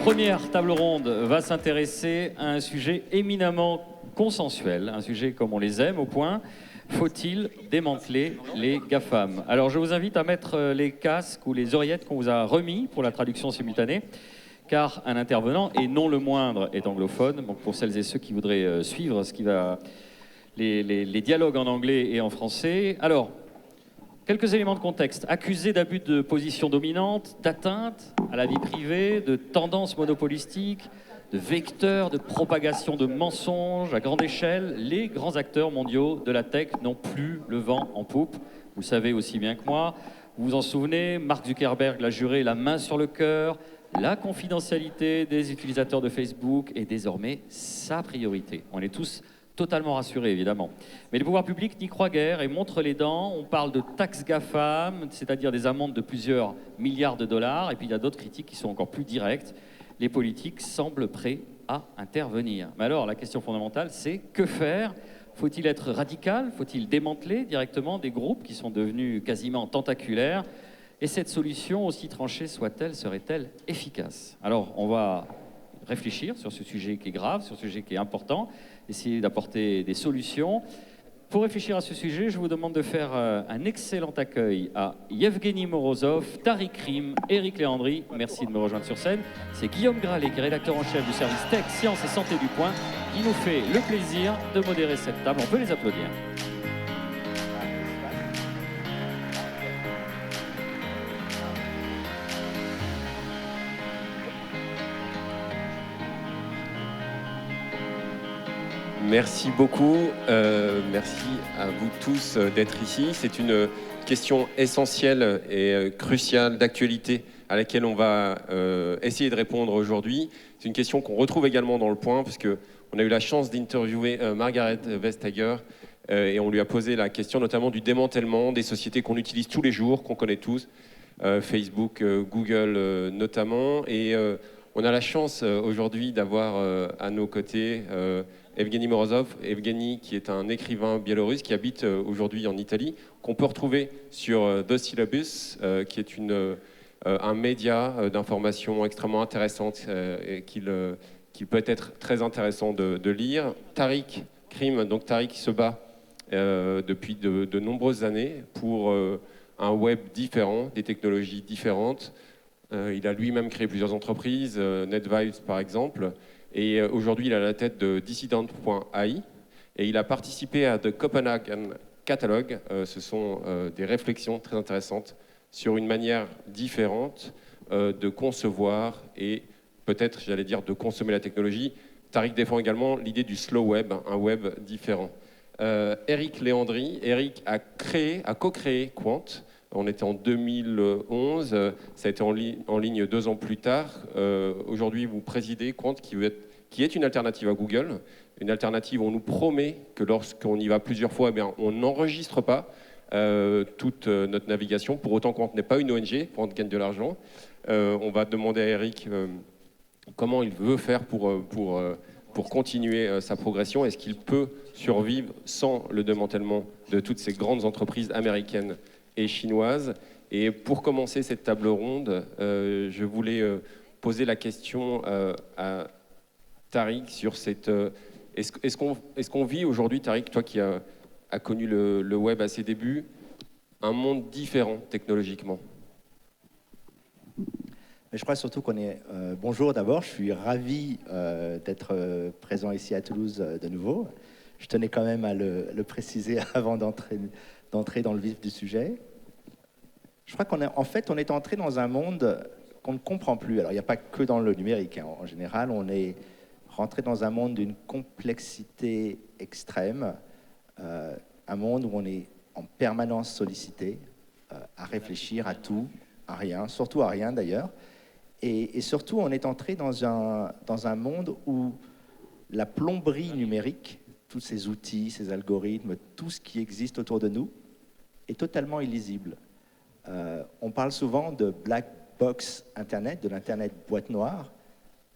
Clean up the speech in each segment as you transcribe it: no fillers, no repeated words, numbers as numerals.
première table ronde va s'intéresser à un sujet éminemment consensuel, un sujet comme on les aime au point. Faut-il démanteler les GAFAM? Alors je vous invite à mettre les casques ou les oreillettes qu'on vous a remis pour la traduction simultanée, car un intervenant, et non le moindre, est anglophone. Donc pour celles et ceux qui voudraient suivre les dialogues en anglais et en français. Alors, quelques éléments de contexte. Accusé d'abus de position dominante, d'atteinte à la vie privée, de tendances monopolistiques, de vecteurs de propagation de mensonges à grande échelle, les grands acteurs mondiaux de la tech n'ont plus le vent en poupe. Vous le savez aussi bien que moi. Vous vous en souvenez, Mark Zuckerberg l'a juré la main sur le cœur. La confidentialité des utilisateurs de Facebook est désormais sa priorité. On est tous totalement rassurés, évidemment. Mais les pouvoirs publics n'y croient guère et montrent les dents. On parle de taxes GAFAM, c'est-à-dire des amendes de plusieurs milliards de dollars. Et puis il y a d'autres critiques qui sont encore plus directes. Les politiques semblent prêts à intervenir. Mais alors, la question fondamentale, c'est que faire? Faut-il être radical? Faut-il démanteler directement des groupes qui sont devenus quasiment tentaculaires? Et cette solution, aussi tranchée soit-elle, serait-elle efficace? Alors, on va réfléchir sur ce sujet qui est grave, sur ce sujet qui est important, essayer d'apporter des solutions. Pour réfléchir à ce sujet, je vous demande de faire un excellent accueil à Yevgeny Morozov, Tariq Krim, Eric Léandri. Merci de me rejoindre sur scène. C'est Guillaume Gralet, qui est rédacteur en chef du service Tech, Sciences et Santé du Point, qui nous fait le plaisir de modérer cette table. On peut les applaudir. Merci beaucoup. Merci à vous tous d'être ici. C'est une question essentielle et cruciale d'actualité à laquelle on va essayer de répondre aujourd'hui. C'est une question qu'on retrouve également dans Le Point, puisqu'on a eu la chance d'interviewer Margaret Vestager et on lui a posé la question notamment du démantèlement des sociétés qu'on utilise tous les jours, qu'on connaît tous, Facebook, Google notamment. Et on a la chance aujourd'hui d'avoir à nos côtés Evgeny Morozov. Evgeny, qui est un écrivain biélorusse qui habite aujourd'hui en Italie, qu'on peut retrouver sur The Syllabus, qui est un média d'information extrêmement intéressante et qu'il peut être très intéressant de lire. Tariq Krim, donc Tariq se bat depuis de nombreuses années pour un web différent, des technologies différentes. Il a lui-même créé plusieurs entreprises, NetVibes par exemple. Et aujourd'hui, il est à la tête de Dissident.ai et il a participé à The Copenhagen Catalogue. Ce sont des réflexions très intéressantes sur une manière différente de concevoir et peut-être, j'allais dire, de consommer la technologie. Tariq défend également l'idée du slow web, un web différent. Eric Léandri, Eric a co-créé Quant. On était en 2011, ça a été en ligne 2 ans plus tard. Aujourd'hui, vous présidez Quant, qui est une alternative à Google, une alternative où on nous promet que lorsqu'on y va plusieurs fois, eh bien, on n'enregistre pas toute notre navigation. Pour autant, Quant n'est pas une ONG, Quant gagne de l'argent. On va demander à Eric comment il veut faire pour continuer sa progression. Est-ce qu'il peut survivre sans le démantèlement de toutes ces grandes entreprises américaines et chinoise. Et pour commencer cette table ronde, je voulais poser la question à Tariq sur cette... Est-ce qu'on vit aujourd'hui, Tariq, toi qui as connu le web à ses débuts, un monde différent technologiquement? Mais je crois surtout qu'on est... bonjour d'abord, je suis ravi d'être présent ici à Toulouse de nouveau. Je tenais quand même à le préciser avant d'entrer dans le vif du sujet. Je crois en fait, on est entré dans un monde qu'on ne comprend plus. Alors, il n'y a pas que dans le numérique. Hein. En général, on est rentré dans un monde d'une complexité extrême, un monde où on est en permanence sollicité à réfléchir à tout, à rien, surtout à rien d'ailleurs. Et surtout, on est entré dans un monde où la plomberie numérique, tous ces outils, ces algorithmes, tout ce qui existe autour de nous, est totalement illisible. On parle souvent de black box Internet, de l'Internet boîte noire,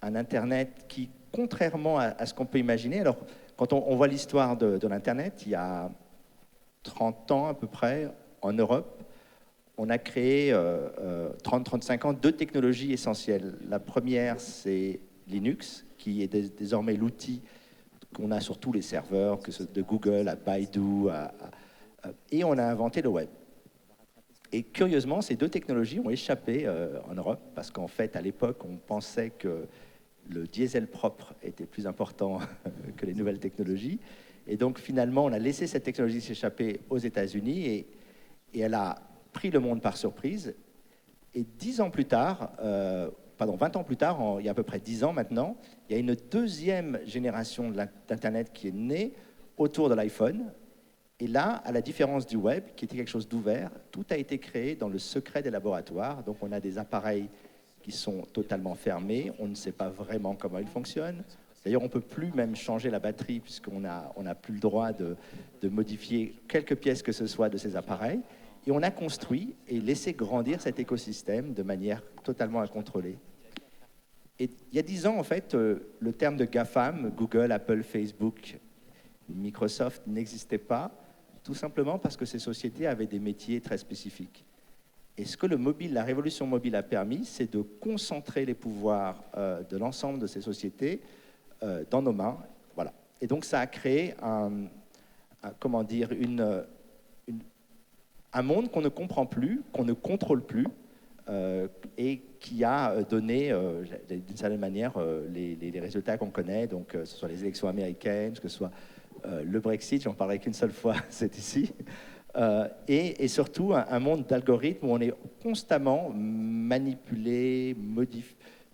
un Internet qui, contrairement à ce qu'on peut imaginer, alors quand on voit l'histoire de l'Internet, il y a 30 ans à peu près, en Europe, on a créé 30-35 ans 2 technologies essentielles. La première, c'est Linux, qui est désormais l'outil qu'on a sur tous les serveurs, que ce soit de Google à Baidu, et on a inventé le web. Et curieusement, ces 2 technologies ont échappé en Europe, parce qu'en fait, à l'époque, on pensait que le diesel propre était plus important que les nouvelles technologies. Et donc, finalement, on a laissé cette technologie s'échapper aux États-Unis, et elle a pris le monde par surprise. Et 10 ans plus tard, 20 ans plus tard, il y a à peu près 10 ans maintenant, il y a une 2e génération d'Internet qui est née autour de l'iPhone. Et là, à la différence du web, qui était quelque chose d'ouvert, tout a été créé dans le secret des laboratoires. Donc on a des appareils qui sont totalement fermés, on ne sait pas vraiment comment ils fonctionnent. D'ailleurs, on ne peut plus même changer la batterie, puisqu'on n'a plus le droit de modifier quelques pièces que ce soit de ces appareils. Et on a construit et laissé grandir cet écosystème de manière totalement incontrôlée. Et il y a 10 ans, en fait, le terme de GAFAM, Google, Apple, Facebook, Microsoft, n'existait pas, tout simplement parce que ces sociétés avaient des métiers très spécifiques. Et ce que la révolution mobile a permis, c'est de concentrer les pouvoirs de l'ensemble de ces sociétés dans nos mains. Voilà. Et donc ça a créé un monde qu'on ne comprend plus, qu'on ne contrôle plus, et qui a donné, d'une certaine manière, les résultats qu'on connaît, donc que ce soit les élections américaines, que ce soit le Brexit, j'en parlerai qu'une seule fois, c'est ici, et surtout un monde d'algorithmes où on est constamment manipulé,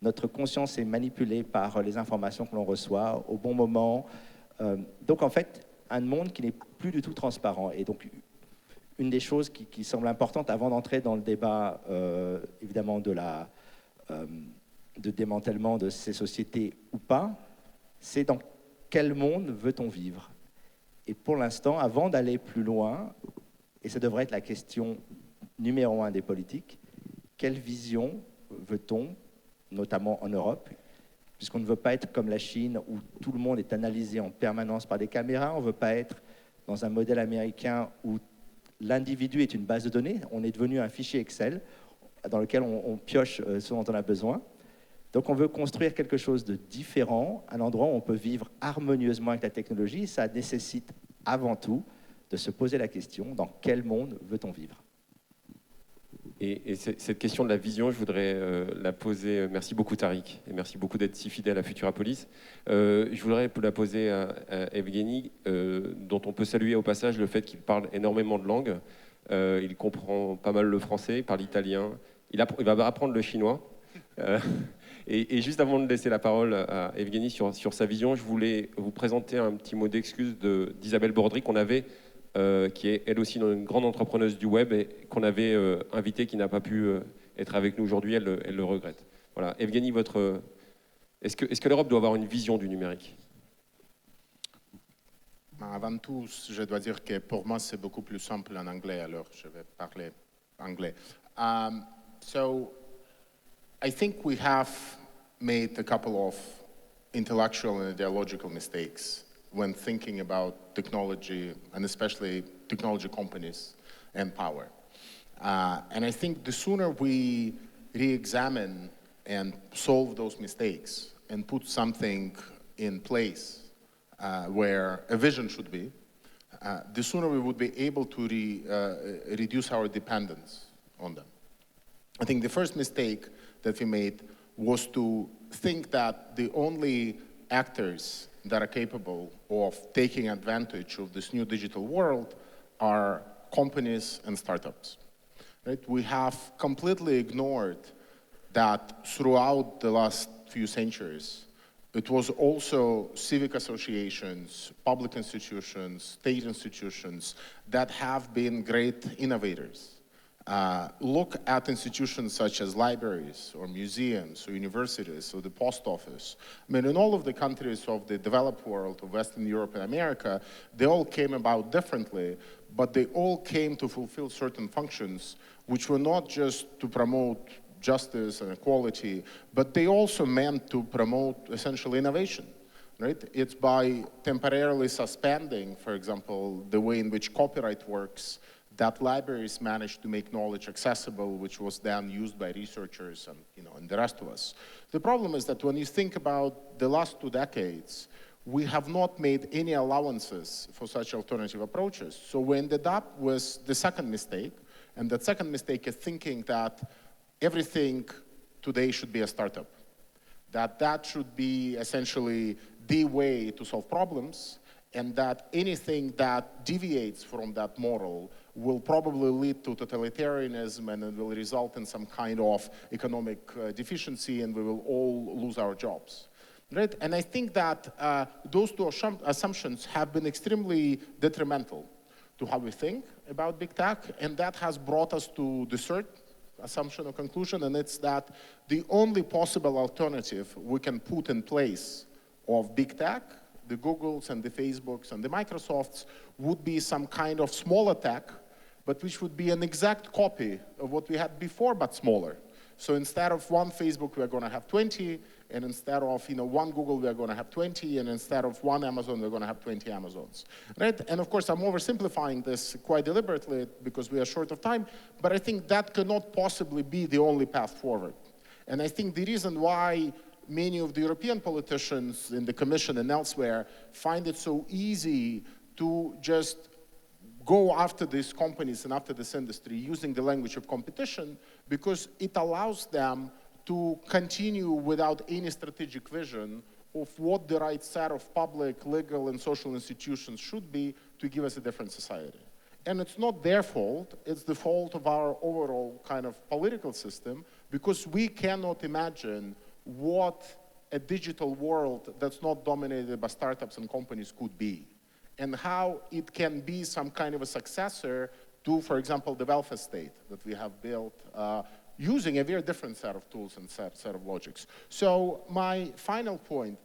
notre conscience est manipulée par les informations que l'on reçoit au bon moment. Donc en fait, un monde qui n'est plus du tout transparent. Et donc, une des choses qui semble importante avant d'entrer dans le débat, évidemment, de démantèlement de ces sociétés ou pas, c'est dans quel monde veut-on vivre? Et pour l'instant, avant d'aller plus loin, et ça devrait être la question numéro 1 des politiques, quelle vision veut-on, notamment en Europe, puisqu'on ne veut pas être comme la Chine où tout le monde est analysé en permanence par des caméras, on ne veut pas être dans un modèle américain où l'individu est une base de données, on est devenu un fichier Excel dans lequel on pioche ce dont on a besoin. Donc on veut construire quelque chose de différent, un endroit où on peut vivre harmonieusement avec la technologie. Ça nécessite avant tout de se poser la question, dans quel monde veut-on vivre? Et cette question de la vision, je voudrais la poser. Merci beaucoup Tariq, et merci beaucoup d'être si fidèle à Futurapolis. Je voudrais la poser à Evgeny, dont on peut saluer au passage le fait qu'il parle énormément de langues. Il comprend pas mal le français, il parle l'italien, il va apprendre le chinois. Et juste avant de laisser la parole à Evgeny sur sa vision, je voulais vous présenter un petit mot d'excuse d'Isabelle Baudry qu'on avait, qui est elle aussi une grande entrepreneuse du web et qu'on avait invitée, qui n'a pas pu être avec nous aujourd'hui, elle le regrette. Voilà, Evgeny, est-ce que l'Europe doit avoir une vision du numérique? Avant tout, je dois dire que pour moi, c'est beaucoup plus simple en anglais, alors je vais parler anglais. So, I think we have made a couple of intellectual and ideological mistakes when thinking about technology, and especially technology companies and power. And I think the sooner we re-examine and solve those mistakes and put something in place where a vision should be, the sooner we would be able to reduce our dependence on them. I think the first mistake that we made was to think that the only actors that are capable of taking advantage of this new digital world are companies and startups. Right? We have completely ignored that throughout the last few centuries, it was also civic associations, public institutions, state institutions that have been great innovators. Look at institutions such as libraries or museums or universities or the post office. I mean, in all of the countries of the developed world, of Western Europe and America, they all came about differently, but they all came to fulfill certain functions which were not just to promote justice and equality, but they also meant to promote essential innovation. Right? It's by temporarily suspending, for example, the way in which copyright works, that libraries managed to make knowledge accessible, which was then used by researchers and the rest of us. The problem is that when you think about the last 2 decades, we have not made any allowances for such alternative approaches. So we ended up with the second mistake, and that second mistake is thinking that everything today should be a startup, that should be essentially the way to solve problems, and that anything that deviates from that model will probably lead to totalitarianism, and it will result in some kind of economic deficiency, and we will all lose our jobs. Right? And I think that those two assumptions have been extremely detrimental to how we think about big tech, and that has brought us to the third assumption or conclusion, and it's that the only possible alternative we can put in place of big tech, the Googles and the Facebooks and the Microsofts, would be some kind of smaller tech, but which would be an exact copy of what we had before, but smaller. So instead of one Facebook, we're going to have 20, and instead of one Google, we're going to have 20, and instead of one Amazon, we're going to have 20 Amazons, right? And of course, I'm oversimplifying this quite deliberately because we are short of time, but I think that cannot possibly be the only path forward. And I think the reason why many of the European politicians in the Commission and elsewhere find it so easy to just go after these companies and after this industry using the language of competition, because it allows them to continue without any strategic vision of what the right set of public, legal, and social institutions should be to give us a different society. And it's not their fault, it's the fault of our overall kind of political system, because we cannot imagine what a digital world that's not dominated by startups and companies could be, and how it can be some kind of a successor to, for example, the welfare state that we have built using a very different set of tools and set of logics. So my final point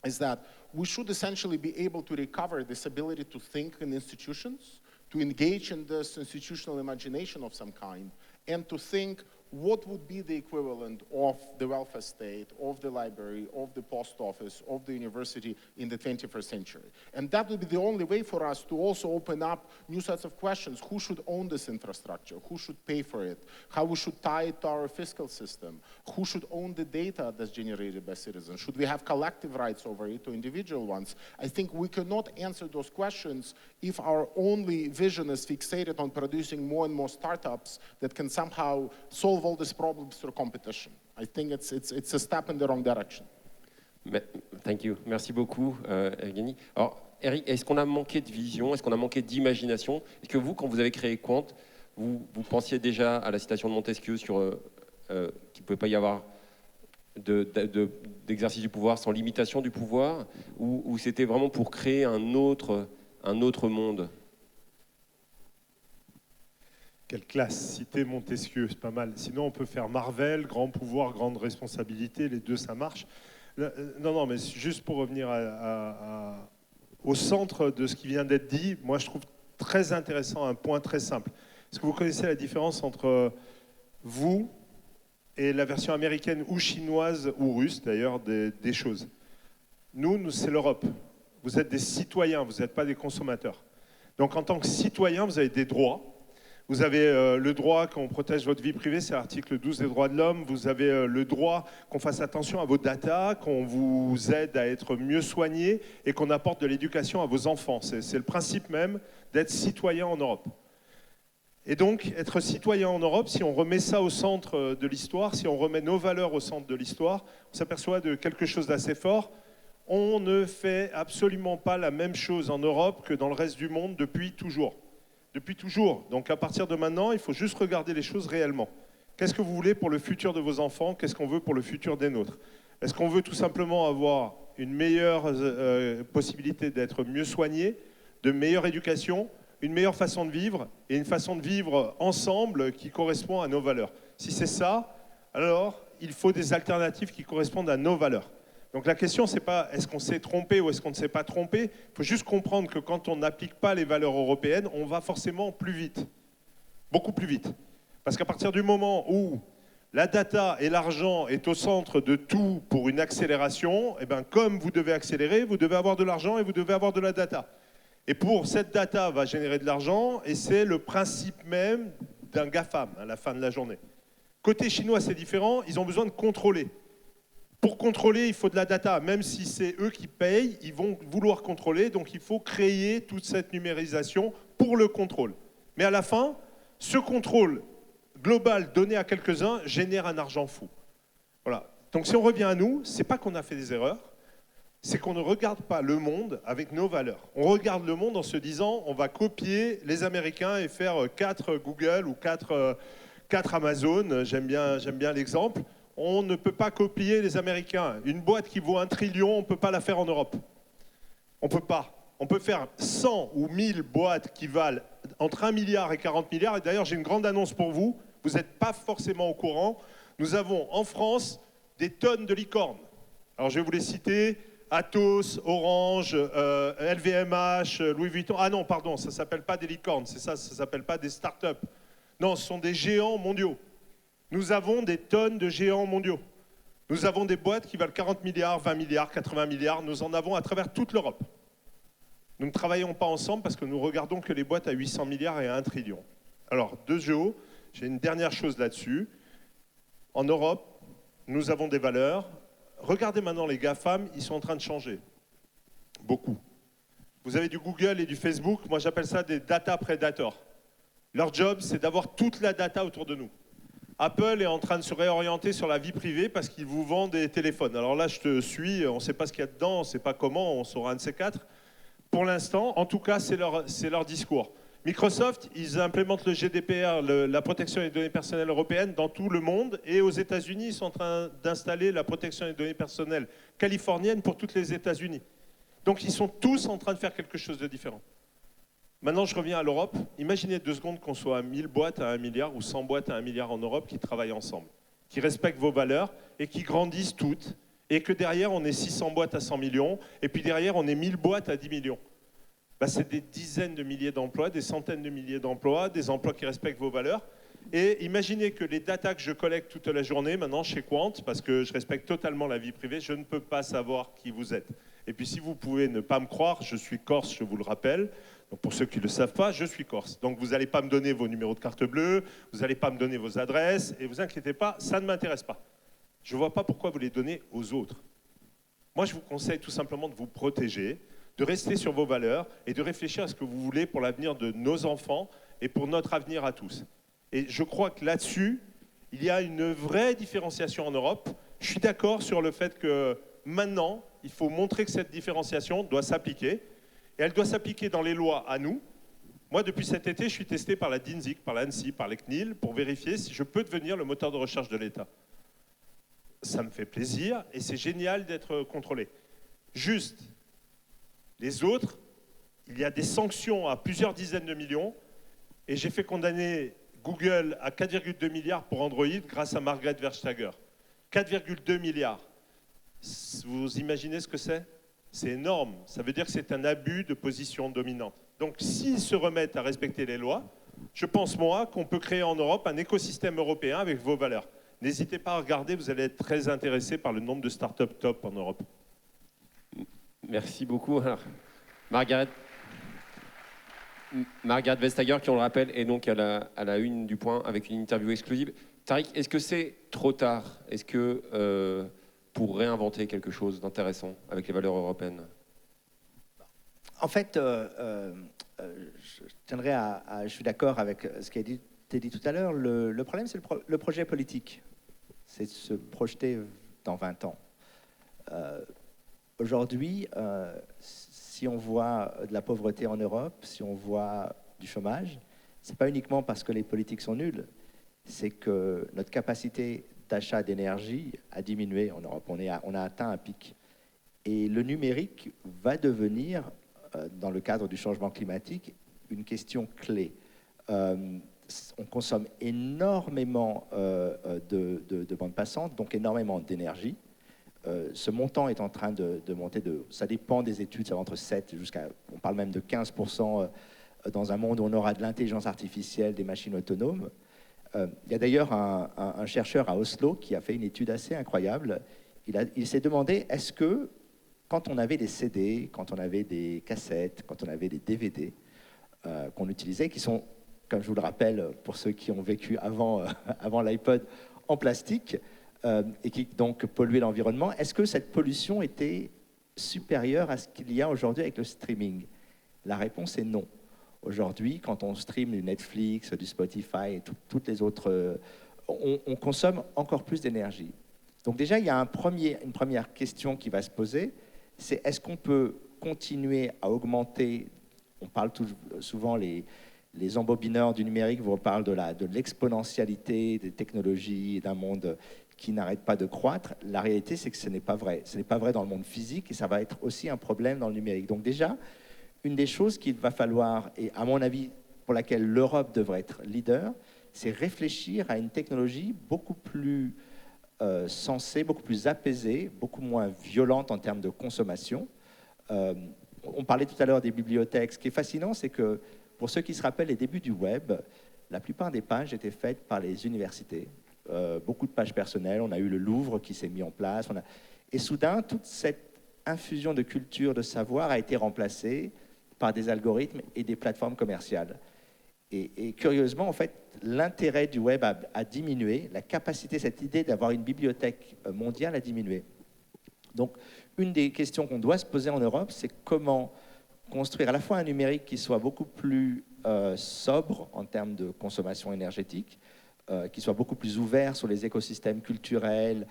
is that we should essentially be able to recover this ability to think in institutions, to engage in this institutional imagination of some kind, and to think what would be the equivalent of the welfare state, of the library, of the post office, of the university in the 21st century. And that would be the only way for us to also open up new sets of questions. Who should own this infrastructure? Who should pay for it? How we should tie it to our fiscal system? Who should own the data that's generated by citizens? Should we have collective rights over it or individual ones? I think we cannot answer those questions if our only vision is fixated on producing more and more startups that can somehow solve all these problems through competition. I think it's a step in the wrong direction. Thank you. Merci beaucoup, Evgeny. Alors, Eric, est-ce qu'on a manqué de vision? Est-ce qu'on a manqué d'imagination? Est-ce que vous, quand vous avez créé Quant, vous pensiez déjà à la citation de Montesquieu sur qu'il ne pouvait pas y avoir d'exercice du pouvoir sans limitation du pouvoir, ou c'était vraiment pour créer un autre monde? Quelle classe, citer Montesquieu, c'est pas mal. Sinon, on peut faire Marvel, grand pouvoir, grande responsabilité, les deux, ça marche. Non, mais juste pour revenir au centre de ce qui vient d'être dit, moi, je trouve très intéressant un point très simple. Est-ce que vous connaissez la différence entre vous et la version américaine ou chinoise ou russe, d'ailleurs, des choses? Nous, c'est l'Europe. Vous êtes des citoyens, vous n'êtes pas des consommateurs. Donc, en tant que citoyen, vous avez des droits. Vous avez le droit qu'on protège votre vie privée, c'est l'article 12 des droits de l'homme. Vous avez le droit qu'on fasse attention à vos datas, qu'on vous aide à être mieux soigné et qu'on apporte de l'éducation à vos enfants. C'est le principe même d'être citoyen en Europe. Et donc, être citoyen en Europe, si on remet ça au centre de l'histoire, si on remet nos valeurs au centre de l'histoire, on s'aperçoit de quelque chose d'assez fort. On ne fait absolument pas la même chose en Europe que dans le reste du monde depuis toujours. Depuis toujours. Donc à partir de maintenant, il faut juste regarder les choses réellement. Qu'est-ce que vous voulez pour le futur de vos enfants? Qu'est-ce qu'on veut pour le futur des nôtres? Est-ce qu'on veut tout simplement avoir une meilleure possibilité d'être mieux soigné, de meilleure éducation, une meilleure façon de vivre et une façon de vivre ensemble qui correspond à nos valeurs? Si c'est ça, alors il faut des alternatives qui correspondent à nos valeurs. Donc la question, c'est pas est-ce qu'on s'est trompé ou est-ce qu'on ne s'est pas trompé. Il faut juste comprendre que quand on n'applique pas les valeurs européennes, on va forcément plus vite, beaucoup plus vite. Parce qu'à partir du moment où la data et l'argent est au centre de tout pour une accélération, et bien comme vous devez accélérer, vous devez avoir de l'argent et vous devez avoir de la data. Et cette data va générer de l'argent, et c'est le principe même d'un GAFAM à la fin de la journée. Côté chinois, c'est différent, ils ont besoin de contrôler. Pour contrôler, il faut de la data. Même si c'est eux qui payent, ils vont vouloir contrôler, donc il faut créer toute cette numérisation pour le contrôle. Mais à la fin, ce contrôle global donné à quelques-uns génère un argent fou. Voilà. Donc si on revient à nous, c'est pas qu'on a fait des erreurs, c'est qu'on ne regarde pas le monde avec nos valeurs. On regarde le monde en se disant, on va copier les Américains et faire 4 Google ou 4 Amazon. J'aime bien l'exemple. On ne peut pas copier les Américains. Une boîte qui vaut 1 trillion, on ne peut pas la faire en Europe. On ne peut pas. On peut faire 100 ou 1000 boîtes qui valent entre 1 milliard et 40 milliards. Et d'ailleurs, j'ai une grande annonce pour vous. Vous n'êtes pas forcément au courant. Nous avons en France des tonnes de licornes. Alors, je vais vous les citer. Atos, Orange, LVMH, Louis Vuitton. Ah non, pardon, ça ne s'appelle pas des licornes. C'est ça ne s'appelle pas des startups. Non, ce sont des géants mondiaux. Nous avons des tonnes de géants mondiaux. Nous avons des boîtes qui valent 40 milliards, 20 milliards, 80 milliards. Nous en avons à travers toute l'Europe. Nous ne travaillons pas ensemble parce que nous regardons que les boîtes à 800 milliards et à 1 trillion. Alors, de géo, j'ai une dernière chose là-dessus. En Europe, nous avons des valeurs. Regardez maintenant les GAFAM, ils sont en train de changer. Beaucoup. Vous avez du Google et du Facebook. Moi, j'appelle ça des data predators. Leur job, c'est d'avoir toute la data autour de nous. Apple est en train de se réorienter sur la vie privée parce qu'ils vous vendent des téléphones. Alors là, je te suis, on ne sait pas ce qu'il y a dedans, on ne sait pas comment, on saura un de ces 4. Pour l'instant, en tout cas, c'est leur discours. Microsoft, ils implémentent le GDPR, la protection des données personnelles européennes, dans tout le monde. Et aux États-Unis, ils sont en train d'installer la protection des données personnelles californienne pour toutes les États-Unis. Donc, ils sont tous en train de faire quelque chose de différent. Maintenant, je reviens à l'Europe. Imaginez 2 secondes qu'on soit 1000 boîtes à 1 milliard ou 100 boîtes à 1 milliard en Europe qui travaillent ensemble, qui respectent vos valeurs et qui grandissent toutes. Et que derrière, on ait 600 boîtes à 100 millions et puis derrière, on ait 1000 boîtes à 10 millions. C'est des dizaines de milliers d'emplois, des centaines de milliers d'emplois, des emplois qui respectent vos valeurs. Et imaginez que les datas que je collecte toute la journée, maintenant chez Quant, parce que je respecte totalement la vie privée, je ne peux pas savoir qui vous êtes. Et puis si vous pouvez ne pas me croire, je suis corse, je vous le rappelle. Donc pour ceux qui ne le savent pas, je suis corse. Donc vous n'allez pas me donner vos numéros de carte bleue, vous n'allez pas me donner vos adresses, et vous inquiétez pas, ça ne m'intéresse pas. Je ne vois pas pourquoi vous les donnez aux autres. Moi, je vous conseille tout simplement de vous protéger, de rester sur vos valeurs et de réfléchir à ce que vous voulez pour l'avenir de nos enfants et pour notre avenir à tous. Et je crois que là-dessus, il y a une vraie différenciation en Europe. Je suis d'accord sur le fait que maintenant, il faut montrer que cette différenciation doit s'appliquer. Et elle doit s'appliquer dans les lois à nous. Moi, depuis cet été, je suis testé par la DINSIC, par l'ANSSI, par les CNIL, pour vérifier si je peux devenir le moteur de recherche de l'État. Ça me fait plaisir et c'est génial d'être contrôlé. Juste, les autres, il y a des sanctions à plusieurs dizaines de millions et j'ai fait condamner Google à 4,2 milliards pour Android grâce à Margaret Verstager. 4,2 milliards. Vous imaginez ce que c'est ? C'est énorme. Ça veut dire que c'est un abus de position dominante. Donc s'ils se remettent à respecter les lois, je pense moi qu'on peut créer en Europe un écosystème européen avec vos valeurs. N'hésitez pas à regarder, vous allez être très intéressé par le nombre de startups top en Europe. Merci beaucoup. Alors, Margaret Vestager, qui on le rappelle, est donc à la une du Point avec une interview exclusive. Tariq, est-ce que c'est trop tard ? Est-ce que pour réinventer quelque chose d'intéressant avec les valeurs européennes ? En fait, je tiendrai je suis d'accord avec ce qui a été dit tout à l'heure. Le problème, c'est le projet politique. C'est de se projeter dans 20 ans. Aujourd'hui, si on voit de la pauvreté en Europe, si on voit du chômage, ce n'est pas uniquement parce que les politiques sont nuls, c'est que notre capacité d'achat d'énergie a diminué en Europe. On a atteint un pic. Et le numérique va devenir, dans le cadre du changement climatique, une question clé. On consomme énormément de bandes passantes, donc énormément d'énergie. Ce montant est en train de monter, ça dépend des études, ça va entre 7 jusqu'à, on parle même de 15% dans un monde où on aura de l'intelligence artificielle, des machines autonomes. Il y a d'ailleurs un chercheur à Oslo qui a fait une étude assez incroyable. Il s'est demandé, est-ce que quand on avait des CD, quand on avait des cassettes, quand on avait des DVD qu'on utilisait, qui sont, comme je vous le rappelle, pour ceux qui ont vécu avant, avant l'iPod, en plastique, et qui donc polluaient l'environnement, est-ce que cette pollution était supérieure à ce qu'il y a aujourd'hui avec le streaming? La réponse est non. Aujourd'hui, quand on stream du Netflix, du Spotify et toutes les autres, on consomme encore plus d'énergie. Donc déjà, il y a une première question qui va se poser, c'est est-ce qu'on peut continuer à augmenter, on parle souvent, les embobineurs du numérique vous parlent de l'exponentialité des technologies et d'un monde qui n'arrête pas de croître. La réalité, c'est que ce n'est pas vrai. Ce n'est pas vrai dans le monde physique et ça va être aussi un problème dans le numérique. Donc déjà, une des choses qu'il va falloir, et à mon avis, pour laquelle l'Europe devrait être leader, c'est réfléchir à une technologie beaucoup plus sensée, beaucoup plus apaisée, beaucoup moins violente en termes de consommation. On parlait tout à l'heure des bibliothèques. Ce qui est fascinant, c'est que pour ceux qui se rappellent les débuts du web, la plupart des pages étaient faites par les universités. Beaucoup de pages personnelles. On a eu le Louvre qui s'est mis en place. Et soudain, toute cette infusion de culture, de savoir a été remplacée par des algorithmes et des plateformes commerciales. Et curieusement, en fait, l'intérêt du web a diminué, la capacité, cette idée d'avoir une bibliothèque mondiale a diminué. Donc, une des questions qu'on doit se poser en Europe, c'est comment construire à la fois un numérique qui soit beaucoup plus sobre en termes de consommation énergétique, qui soit beaucoup plus ouvert sur les écosystèmes culturels,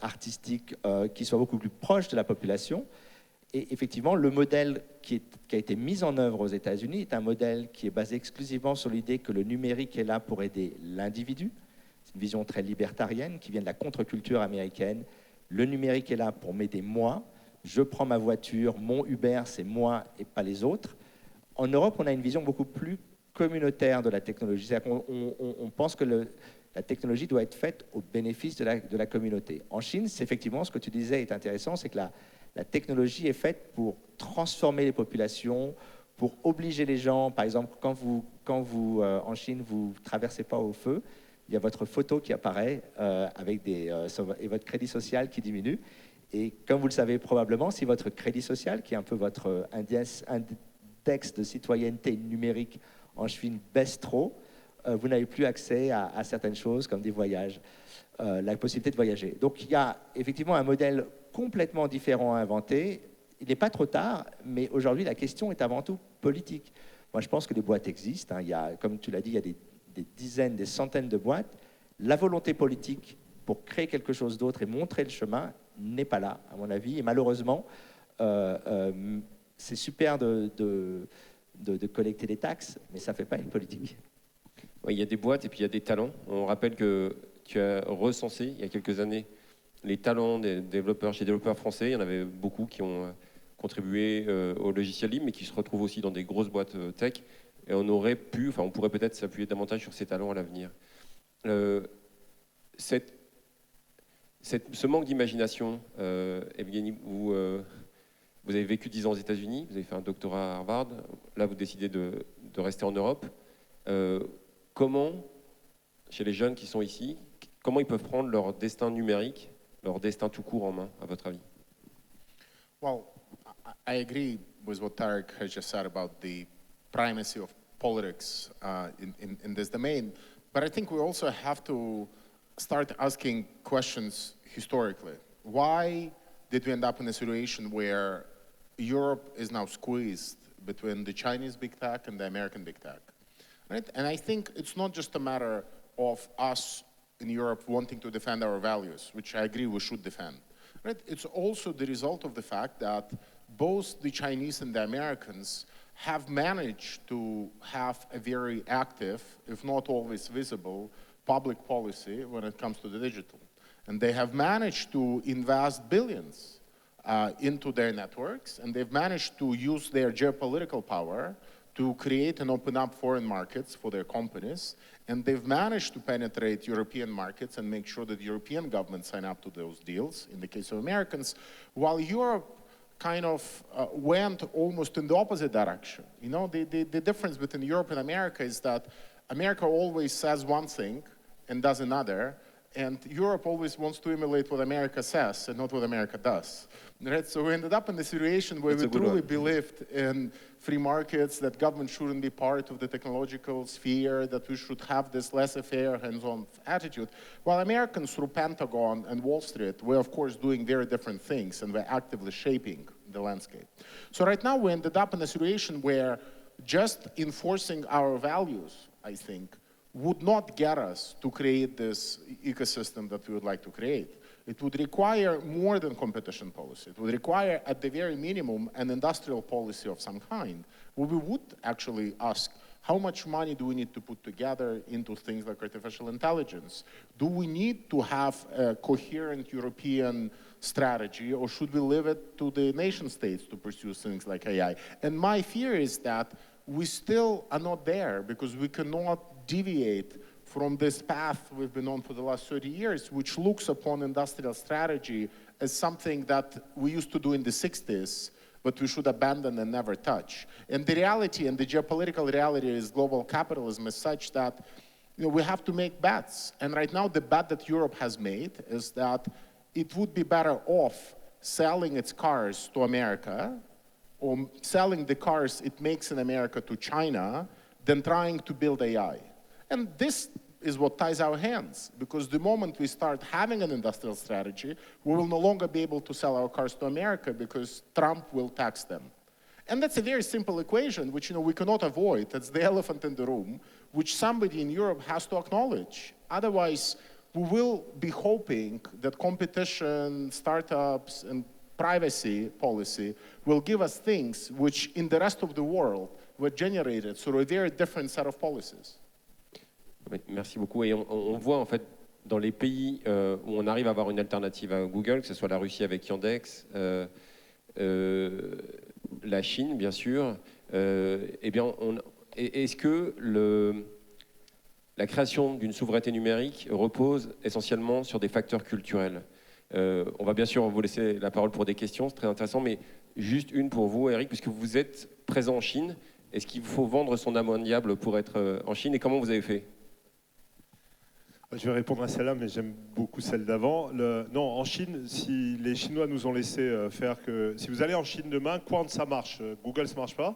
artistiques, qui soit beaucoup plus proche de la population. Et effectivement, le modèle qui a été mis en œuvre aux États-Unis est un modèle qui est basé exclusivement sur l'idée que le numérique est là pour aider l'individu. C'est une vision très libertarienne qui vient de la contre-culture américaine. Le numérique est là pour m'aider moi. Je prends ma voiture, mon Uber, c'est moi et pas les autres. En Europe, on a une vision beaucoup plus communautaire de la technologie. C'est-à-dire qu'on pense que la technologie doit être faite au bénéfice de la communauté. En Chine, c'est effectivement ce que tu disais est intéressant, c'est que la technologie est faite pour transformer les populations, pour obliger les gens. Par exemple, quand vous en Chine, vous ne traversez pas au feu, il y a votre photo qui apparaît et votre crédit social qui diminue. Et comme vous le savez probablement, si votre crédit social, qui est un peu votre index de citoyenneté numérique en Chine, baisse trop, vous n'avez plus accès à certaines choses comme des voyages, la possibilité de voyager. Donc il y a effectivement un modèle complètement différent à inventer. Il n'est pas trop tard, mais aujourd'hui, la question est avant tout politique. Moi, je pense que les boîtes existent. Il y a, comme tu l'as dit, il y a des dizaines, des centaines de boîtes. La volonté politique pour créer quelque chose d'autre et montrer le chemin n'est pas là, à mon avis. Et malheureusement, c'est super de collecter des taxes, mais ça ne fait pas une politique. Oui, il y a des boîtes et puis il y a des talents. On rappelle que tu as recensé, il y a quelques années, les talents des développeurs chez développeurs français. Il y en avait beaucoup qui ont contribué au logiciel libre, mais qui se retrouvent aussi dans des grosses boîtes tech. Et on pourrait peut-être s'appuyer davantage sur ces talents à l'avenir. Ce manque d'imagination, Evgeny, vous avez vécu 10 ans aux États-Unis, vous avez fait un doctorat à Harvard, là vous décidez de rester en Europe. Comment, chez les jeunes qui sont ici, comment ils peuvent prendre leur destin numérique, leur destin tout court en main, à votre avis? Well, I agree with what Tarek has just said about the primacy of politics in this domain, but I think we also have to start asking questions historically. Why did we end up in a situation where Europe is now squeezed between the Chinese big tech and the American big tech? Right? And I think it's not just a matter of us in Europe wanting to defend our values, which I agree we should defend. Right? It's also the result of the fact that both the Chinese and the Americans have managed to have a very active, if not always visible, public policy when it comes to the digital. And they have managed to invest billions into their networks, and they've managed to use their geopolitical power to create and open up foreign markets for their companies, and they've managed to penetrate European markets and make sure that European governments sign up to those deals, in the case of Americans, while Europe kind of went almost in the opposite direction. You know, the difference between Europe and America is that America always says one thing and does another, And Europe always wants to emulate what America says and not what America does. Right? So we ended up in a situation where we truly believed in free markets, that government shouldn't be part of the technological sphere, that we should have this laissez-faire, hands-on attitude. While Americans through Pentagon and Wall Street were, of course, doing very different things and were actively shaping the landscape. So right now we ended up in a situation where just enforcing our values, I think, would not get us to create this ecosystem that we would like to create. It would require more than competition policy. It would require, at the very minimum, an industrial policy of some kind, where we would actually ask, how much money do we need to put together into things like artificial intelligence? Do we need to have a coherent European strategy, or should we leave it to the nation states to pursue things like AI? And my fear is that we still are not there, because we cannot deviate from this path we've been on for the last 30 years, which looks upon industrial strategy as something that we used to do in the 60s, but we should abandon and never touch. And the reality, and the geopolitical reality, is global capitalism is such that we have to make bets. And right now, the bet that Europe has made is that it would be better off selling its cars to America, or selling the cars it makes in America to China, than trying to build AI. And this is what ties our hands, because the moment we start having an industrial strategy, we will no longer be able to sell our cars to America because Trump will tax them. And that's a very simple equation, which we cannot avoid. That's the elephant in the room, which somebody in Europe has to acknowledge. Otherwise, we will be hoping that competition, startups, and privacy policy will give us things which in the rest of the world were generated through a very different set of policies. Merci beaucoup. Et on voit en fait dans les pays où on arrive à avoir une alternative à Google, que ce soit la Russie avec Yandex, la Chine bien sûr, eh bien, est-ce que la création d'une souveraineté numérique repose essentiellement sur des facteurs culturels? On va bien sûr vous laisser la parole pour des questions, c'est très intéressant, mais juste une pour vous, Eric, puisque vous êtes présent en Chine. Est-ce qu'il faut vendre son âme au diable pour être en Chine, et comment vous avez fait? Je vais répondre à celle-là, mais j'aime beaucoup celle d'avant. Non, en Chine, si les Chinois nous ont laissé faire que... Si vous allez en Chine demain, Quant, ça marche. Google, ça ne marche pas.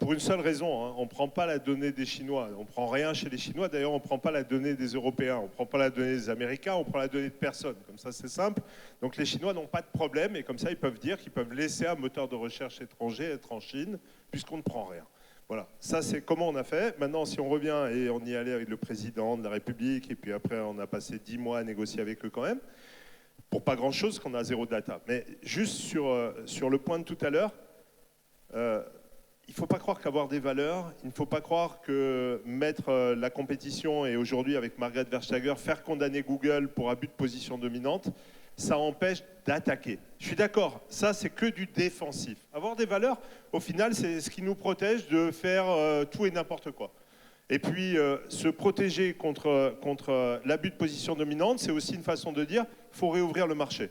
Pour une seule raison, hein, on ne prend pas la donnée des Chinois. On ne prend rien chez les Chinois. D'ailleurs, on ne prend pas la donnée des Européens. On ne prend pas la donnée des Américains. On prend la donnée de personne. Comme ça, c'est simple. Donc les Chinois n'ont pas de problème. Et comme ça, ils peuvent dire qu'ils peuvent laisser un moteur de recherche étranger être en Chine, puisqu'on ne prend rien. Voilà, ça c'est comment on a fait. Maintenant, si on revient, et on y allait avec le président de la République, et puis après on a passé 10 mois à négocier avec eux quand même, pour pas grand-chose, qu'on a zéro data. Mais juste sur le point de tout à l'heure, il ne faut pas croire qu'avoir des valeurs, il ne faut pas croire que mettre la compétition, et aujourd'hui avec Margrethe Vestager, faire condamner Google pour abus de position dominante, ça empêche d'attaquer. Je suis d'accord, ça c'est que du défensif. Avoir des valeurs, au final, c'est ce qui nous protège de faire tout et n'importe quoi. Et puis, se protéger contre l'abus de position dominante, c'est aussi une façon de dire qu'il faut réouvrir le marché.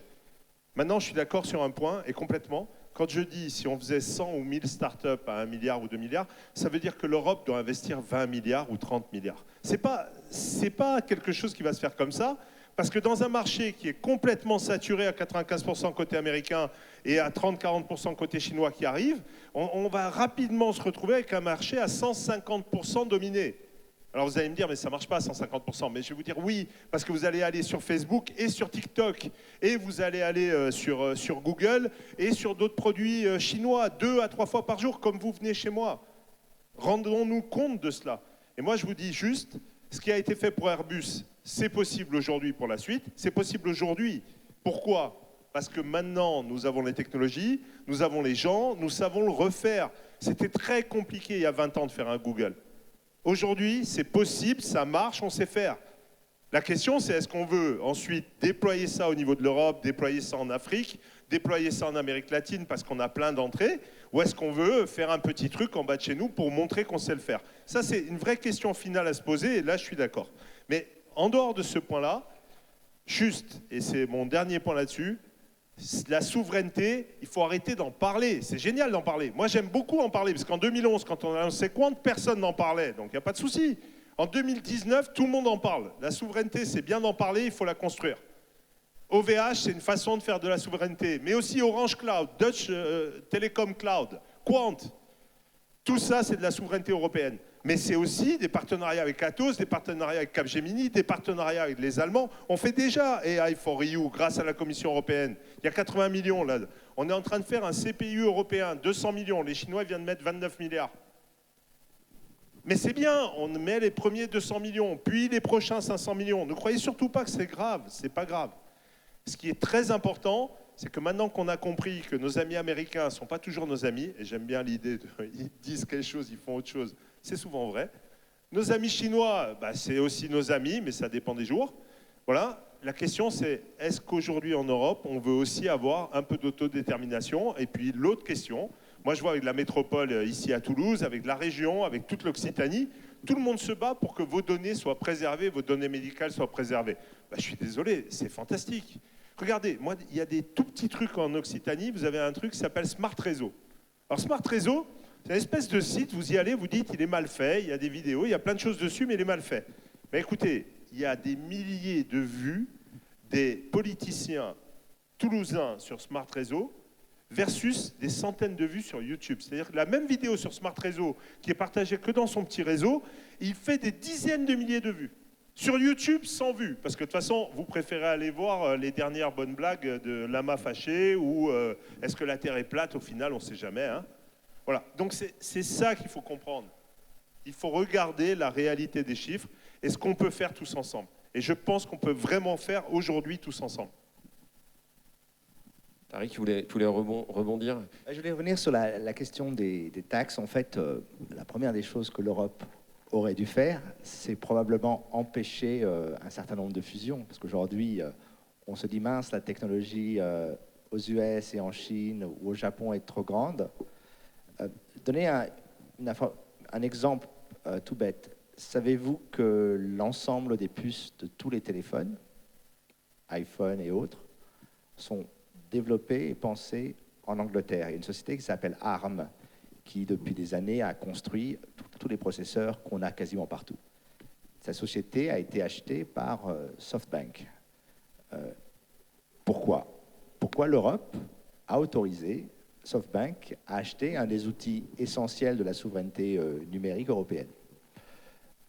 Maintenant, je suis d'accord sur un point, et complètement. Quand je dis, si on faisait 100 ou 1000 startups à 1 milliard ou 2 milliards, ça veut dire que l'Europe doit investir 20 milliards ou 30 milliards. C'est pas quelque chose qui va se faire comme ça. Parce que dans un marché qui est complètement saturé à 95% côté américain et à 30-40% côté chinois qui arrive, on va rapidement se retrouver avec un marché à 150% dominé. Alors vous allez me dire, mais ça ne marche pas à 150%. Mais je vais vous dire oui, parce que vous allez aller sur Facebook et sur TikTok, et vous allez aller sur Google et sur d'autres produits chinois 2 à 3 fois par jour, comme vous venez chez moi. Rendons-nous compte de cela. Et moi, je vous dis juste, ce qui a été fait pour Airbus, c'est possible aujourd'hui pour la suite, c'est possible aujourd'hui. Pourquoi? Parce que maintenant, nous avons les technologies, nous avons les gens, nous savons le refaire. C'était très compliqué il y a 20 ans de faire un Google. Aujourd'hui, c'est possible, ça marche, on sait faire. La question, c'est est-ce qu'on veut ensuite déployer ça au niveau de l'Europe, déployer ça en Afrique, déployer ça en Amérique latine parce qu'on a plein d'entrées, ou est-ce qu'on veut faire un petit truc en bas de chez nous pour montrer qu'on sait le faire? Ça, c'est une vraie question finale à se poser, et là, je suis d'accord. Mais en dehors de ce point-là, juste, et c'est mon dernier point là-dessus, la souveraineté, il faut arrêter d'en parler. C'est génial d'en parler. Moi, j'aime beaucoup en parler, parce qu'en 2011, quand on a lancé Quant, personne n'en parlait, donc il n'y a pas de souci. En 2019, tout le monde en parle. La souveraineté, c'est bien d'en parler, il faut la construire. OVH, c'est une façon de faire de la souveraineté, mais aussi Orange Cloud, Dutch Telecom Cloud, Quant. Tout ça, c'est de la souveraineté européenne. Mais c'est aussi des partenariats avec Atos, des partenariats avec Capgemini, des partenariats avec les Allemands. On fait déjà AI4EU grâce à la Commission européenne. Il y a 80 millions là. On est en train de faire un CPU européen, 200 millions. Les Chinois viennent de mettre 29 milliards. Mais c'est bien, on met les premiers 200 millions, puis les prochains 500 millions. Ne croyez surtout pas que c'est grave, c'est pas grave. Ce qui est très important, c'est que maintenant qu'on a compris que nos amis américains ne sont pas toujours nos amis, et j'aime bien l'idée ils disent quelque chose, ils font autre chose, c'est souvent vrai. Nos amis chinois, c'est aussi nos amis, mais ça dépend des jours. Voilà, la question c'est, est-ce qu'aujourd'hui en Europe, on veut aussi avoir un peu d'autodétermination? Et puis l'autre question, moi je vois avec la métropole ici à Toulouse, avec la région, avec toute l'Occitanie, tout le monde se bat pour que vos données soient préservées, vos données médicales soient préservées. Je suis désolé, c'est fantastique. Regardez, moi, il y a des tout petits trucs en Occitanie. Vous avez un truc qui s'appelle Smart Réseau. Alors, Smart Réseau, c'est une espèce de site. Vous y allez, vous dites, il est mal fait. Il y a des vidéos, il y a plein de choses dessus, mais il est mal fait. Mais écoutez, il y a des milliers de vues des politiciens toulousains sur Smart Réseau versus des centaines de vues sur YouTube. C'est-à-dire que la même vidéo sur Smart Réseau qui est partagée que dans son petit réseau, il fait des dizaines de milliers de vues. Sur YouTube, sans vue, parce que de toute façon, vous préférez aller voir les dernières bonnes blagues de Lama fâché ou est-ce que la Terre est plate, au final, on ne sait jamais. Hein, voilà, donc c'est ça qu'il faut comprendre. Il faut regarder la réalité des chiffres et ce qu'on peut faire tous ensemble. Et je pense qu'on peut vraiment faire aujourd'hui tous ensemble. Tariq, tu voulais rebondir? Je voulais revenir sur la question des taxes. En fait, la première des choses que l'Europe aurait dû faire, c'est probablement empêcher un certain nombre de fusions. Parce qu'aujourd'hui, on se dit, mince, la technologie aux US et en Chine ou au Japon est trop grande. Donnez un exemple tout bête. Savez-vous que l'ensemble des puces de tous les téléphones, iPhone et autres, sont développées et pensées en Angleterre? Il y a une société qui s'appelle ARM, qui depuis des années a construit tous les processeurs qu'on a quasiment partout. Sa société a été achetée par SoftBank. Pourquoi l'Europe a autorisé SoftBank à acheter un des outils essentiels de la souveraineté numérique européenne?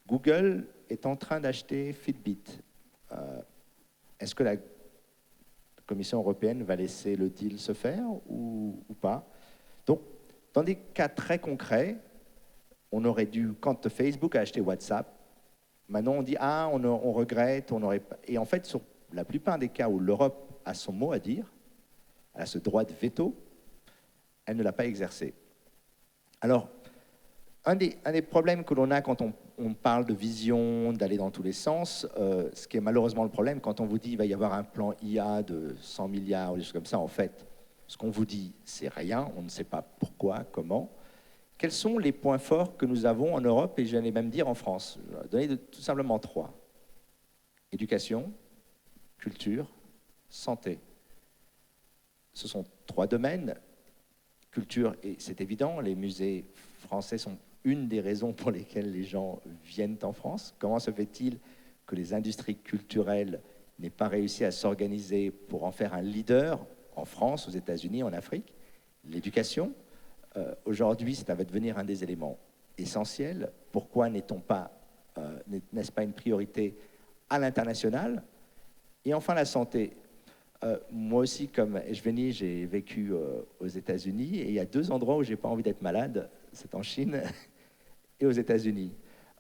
Google est en train d'acheter Fitbit. Est-ce que la Commission européenne va laisser le deal se faire ou pas? Donc, dans des cas très concrets, on aurait dû, quand Facebook a acheté WhatsApp, maintenant on dit « Ah, on regrette, on aurait pas... » Et en fait, sur la plupart des cas où l'Europe a son mot à dire, elle a ce droit de veto, elle ne l'a pas exercé. Alors, un des problèmes que l'on a quand on parle de vision, d'aller dans tous les sens, ce qui est malheureusement le problème, quand on vous dit qu'il va y avoir un plan IA de 100 milliards ou des choses comme ça, en fait, ce qu'on vous dit, c'est rien, on ne sait pas pourquoi, comment. Quels sont les points forts que nous avons en Europe, et j'allais même dire en France? Je vais donner tout simplement 3. Éducation, culture, santé. Ce sont 3 domaines. Culture, et c'est évident, les musées français sont une des raisons pour lesquelles les gens viennent en France. Comment se fait-il que les industries culturelles n'aient pas réussi à s'organiser pour en faire un leader en France, aux États-Unis, en Afrique? L'éducation, aujourd'hui, ça va devenir un des éléments essentiels. Pourquoi n'est-ce pas une priorité à l'international? Et enfin, la santé. Moi aussi, comme Eshveni, j'ai vécu aux États-Unis, et il y a 2 endroits où je n'ai pas envie d'être malade, c'est en Chine et aux États-Unis.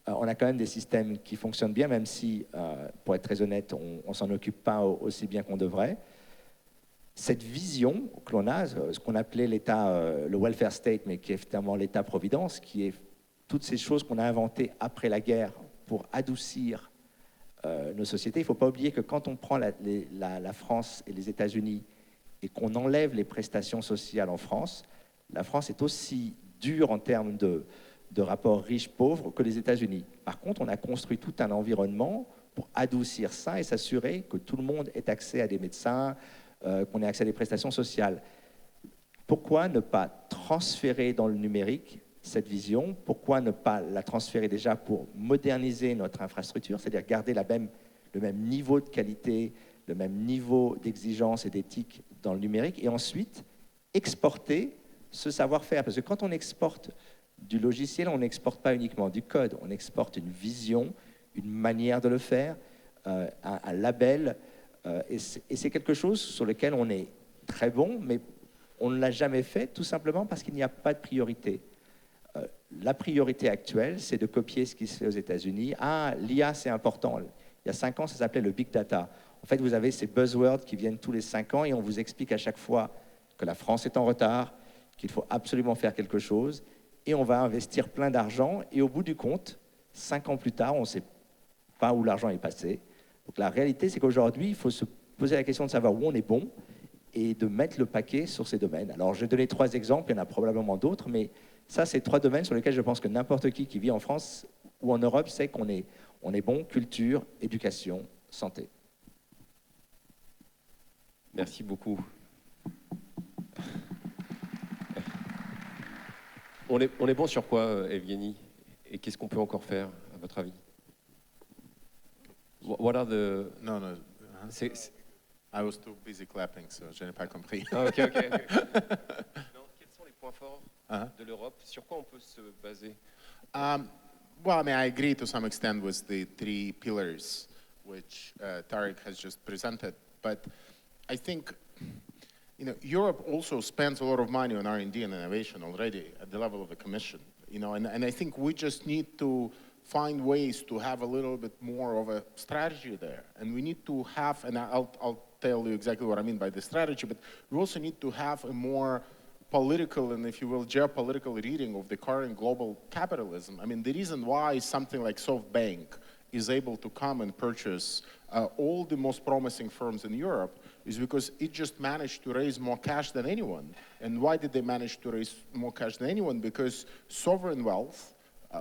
On a quand même des systèmes qui fonctionnent bien, même si, pour être très honnête, on ne s'en occupe pas aussi bien qu'on devrait. Cette vision que l'on a, ce qu'on appelait l'État, le welfare state, mais qui est finalement l'État-providence, qui est toutes ces choses qu'on a inventées après la guerre pour adoucir nos sociétés. Il ne faut pas oublier que quand on prend la France et les États-Unis et qu'on enlève les prestations sociales en France, la France est aussi dure en termes de rapport riche-pauvre que les États-Unis. Par contre, on a construit tout un environnement pour adoucir ça et s'assurer que tout le monde ait accès à des médecins, qu'on ait accès à des prestations sociales. Pourquoi ne pas transférer dans le numérique cette vision, pourquoi ne pas la transférer déjà pour moderniser notre infrastructure, c'est-à-dire garder le même niveau de qualité, le même niveau d'exigence et d'éthique dans le numérique, et ensuite exporter ce savoir-faire. Parce que quand on exporte du logiciel, on n'exporte pas uniquement du code, on exporte une vision, une manière de le faire, un label, et c'est quelque chose sur lequel on est très bon, mais on ne l'a jamais fait tout simplement parce qu'il n'y a pas de priorité. La priorité actuelle, c'est de copier ce qui se fait aux États-Unis. Ah, l'IA, c'est important. Il y a 5 ans, ça s'appelait le big data. En fait, vous avez ces buzzwords qui viennent tous les 5 ans et on vous explique à chaque fois que la France est en retard, qu'il faut absolument faire quelque chose, et on va investir plein d'argent, et au bout du compte, 5 ans plus tard, on ne sait pas où l'argent est passé. Donc la réalité, c'est qu'aujourd'hui, il faut se poser la question de savoir où on est bon et de mettre le paquet sur ces domaines. Alors, je vais donner 3 exemples, il y en a probablement d'autres, mais ça, c'est 3 domaines sur lesquels je pense que n'importe qui vit en France ou en Europe sait qu'on est bon: culture, éducation, santé. Merci beaucoup. On est bon sur quoi, Evgeny? Et qu'est-ce qu'on peut encore faire, à votre avis? What are the... No, no. C'est- I was too busy clapping, so je n'ai pas compris. Ah, ok. Non, quels sont les points forts de l'Europe? Sur quoi on peut se baser? Well, I mean, I agree to some extent with the 3 pillars which Tarek has just presented, but I think, Europe also spends a lot of money on R&D and innovation already at the level of the Commission, and I think we just need to find ways to have a little bit more of a strategy there, and we need to have, and I'll tell you exactly what I mean by the strategy, but we also need to have a more political and, if you will, geopolitical reading of the current global capitalism. I mean, the reason why something like SoftBank is able to come and purchase all the most promising firms in Europe is because it just managed to raise more cash than anyone. And why did they manage to raise more cash than anyone? Because sovereign wealth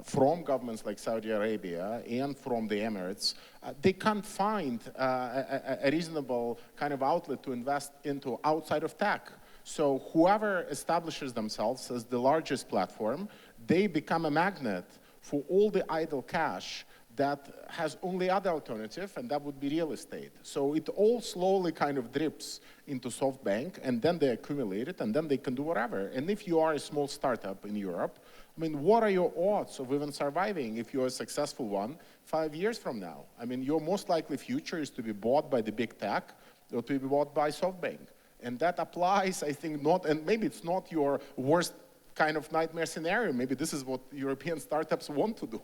from governments like Saudi Arabia and from the Emirates, they can't find a reasonable kind of outlet to invest into outside of tech. So whoever establishes themselves as the largest platform, they become a magnet for all the idle cash that has only other alternative, and that would be real estate. So it all slowly kind of drips into SoftBank, and then they accumulate it, and then they can do whatever. And if you are a small startup in Europe, I mean, what are your odds of even surviving if you're a successful one 5 years from now? I mean, your most likely future is to be bought by the big tech or to be bought by SoftBank. And that applies, I think, not, and maybe it's not your worst kind of nightmare scenario. Maybe this is what European startups want to do,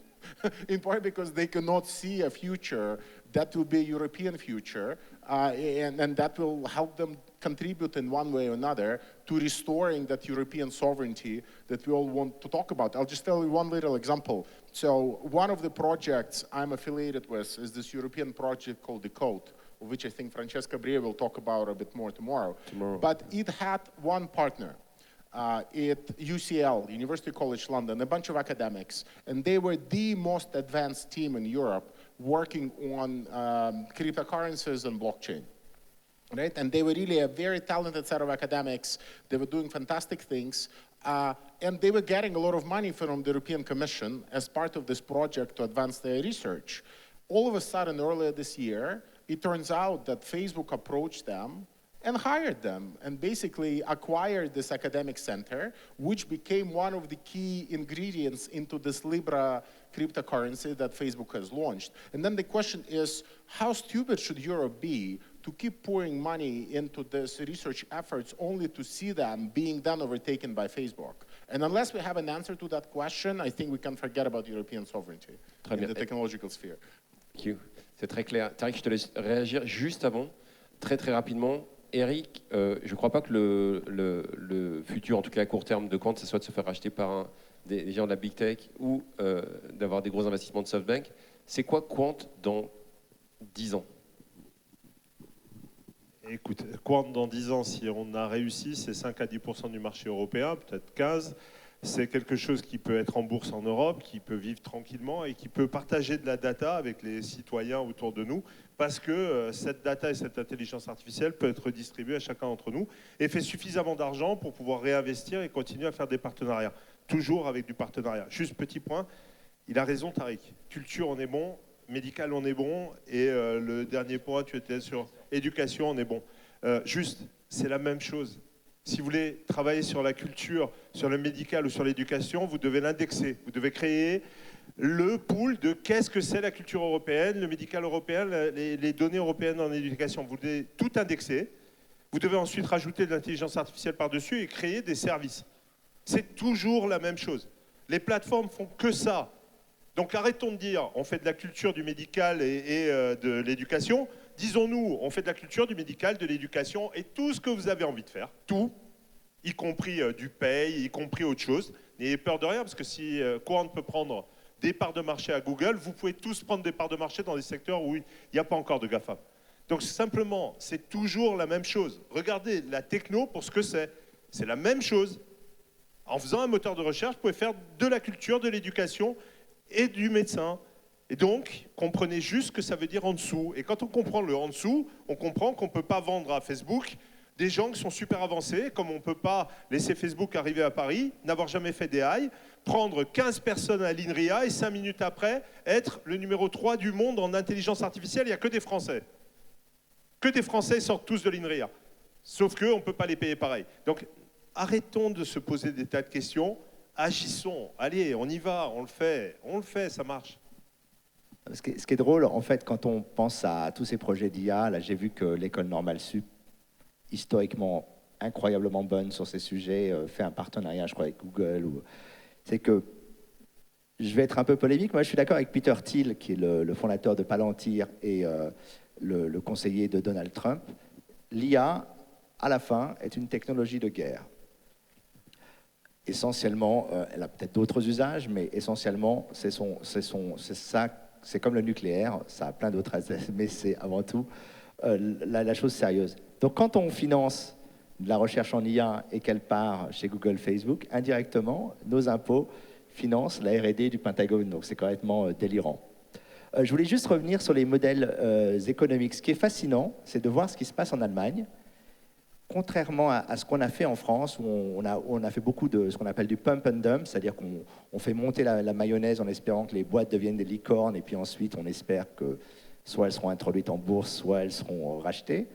in part because they cannot see a future that will be a European future, and that will help them contribute in one way or another to restoring that European sovereignty that we all want to talk about. I'll just tell you one little example. So one of the projects I'm affiliated with is this European project called Decode, of which I think Francesca Brie will talk about a bit more tomorrow. But it had one partner. At UCL, University College London, a bunch of academics, and they were the most advanced team in Europe working on cryptocurrencies and blockchain. Right? And they were really a very talented set of academics. They were doing fantastic things. And they were getting a lot of money from the European Commission as part of this project to advance their research. All of a sudden, earlier this year, it turns out that Facebook approached them and hired them and basically acquired this academic center, which became one of the key ingredients into this Libra cryptocurrency that Facebook has launched. And then the question is, how stupid should Europe be to keep pouring money into this research efforts only to see them being then overtaken by Facebook? And unless we have an answer to that question, I think we can forget about European sovereignty in the technological sphere. Thank you. C'est très clair. Tariq, je te laisse réagir juste avant, très rapidement. Eric, je ne crois pas que le futur, en tout cas à court terme, de Quant, ce soit de se faire racheter par des gens de la Big Tech ou d'avoir des gros investissements de SoftBank. C'est quoi Quant dans 10 ans? Écoute, Quant dans 10 ans, si on a réussi, c'est 5 à 10% du marché européen, peut-être 15%. C'est quelque chose qui peut être en bourse en Europe, qui peut vivre tranquillement et qui peut partager de la data avec les citoyens autour de nous, parce que cette data et cette intelligence artificielle peut être distribuée à chacun d'entre nous et fait suffisamment d'argent pour pouvoir réinvestir et continuer à faire des partenariats. toujours avec du partenariat. Juste petit point, il a raison Tariq, culture on est bon, médical on est bon, et le dernier point tu étais sur éducation on est bon. Juste, c'est la même chose. Si vous voulez travailler sur la culture, sur le médical ou sur l'éducation, vous devez l'indexer. Vous devez créer le pool de qu'est-ce que c'est la culture européenne, le médical européen, les données européennes en éducation. Vous devez tout indexer. Vous devez ensuite rajouter de l'intelligence artificielle par-dessus et créer des services. C'est toujours la même chose. Les plateformes font que ça. Donc arrêtons de dire on fait de la culture, du médical et de l'éducation. Disons-nous, on fait de la culture, du médical, de l'éducation et tout ce que vous avez envie de faire. Tout, y compris du paye, y compris autre chose. N'ayez peur de rien parce que si Courant peut prendre des parts de marché à Google, vous pouvez tous prendre des parts de marché dans des secteurs où il n'y a pas encore de GAFAM. Donc simplement, c'est toujours la même chose. Regardez la techno pour ce que c'est. C'est la même chose. En faisant un moteur de recherche, vous pouvez faire de la culture, de l'éducation et du médecin. Et donc, comprenez juste ce que ça veut dire en dessous. Et quand on comprend le en dessous, on comprend qu'on ne peut pas vendre à Facebook des gens qui sont super avancés, comme on ne peut pas laisser Facebook arriver à Paris, n'avoir jamais fait d'AI, prendre 15 personnes à l'INRIA et 5 minutes après, être le numéro 3 du monde en intelligence artificielle. Il n'y a que des Français. Que des Français sortent tous de l'INRIA. Sauf qu'eux, on ne peut pas les payer pareil. Donc, arrêtons de se poser des tas de questions. Agissons. Allez, on y va, on le fait, ça marche. Ce qui est drôle, en fait, quand on pense à tous ces projets d'IA, là, j'ai vu que l'École Normale Sup, historiquement incroyablement bonne sur ces sujets, fait un partenariat, je crois, avec Google. C'est que, je vais être un peu polémique, moi je suis d'accord avec Peter Thiel, qui est le fondateur de Palantir et le conseiller de Donald Trump. L'IA, à la fin, est une technologie de guerre. Essentiellement, elle a peut-être d'autres usages, mais essentiellement, c'est ça. C'est comme le nucléaire, ça a plein d'autres aspects, mais c'est avant tout la chose sérieuse. Donc quand on finance de la recherche en IA et qu'elle part chez Google, Facebook, indirectement, nos impôts financent la R&D du Pentagone. Donc c'est complètement délirant. Je voulais juste revenir sur les modèles économiques. Ce qui est fascinant, c'est de voir ce qui se passe en Allemagne. Contrairement à ce qu'on a fait en France, où on a fait beaucoup de ce qu'on appelle du pump and dump, c'est-à-dire qu'on fait monter la mayonnaise en espérant que les boîtes deviennent des licornes, et puis ensuite on espère que soit elles seront introduites en bourse, soit elles seront rachetées.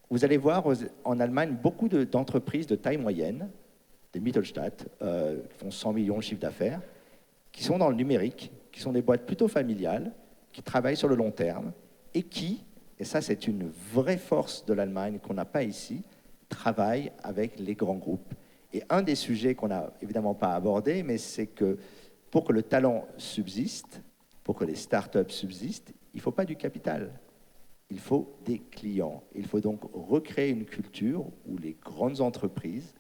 Vous allez voir en Allemagne beaucoup d'entreprises de taille moyenne, des Mittelstand, qui font 100 millions de chiffre d'affaires, qui sont dans le numérique, qui sont des boîtes plutôt familiales, qui travaillent sur le long terme, et qui, et ça c'est une vraie force de l'Allemagne qu'on n'a pas ici, travaille avec les grands groupes. Et un des sujets qu'on n'a évidemment pas abordé, mais c'est que pour que le talent subsiste, pour que les startups subsistent, il ne faut pas du capital, il faut des clients. Il faut donc recréer une culture où les grandes entreprises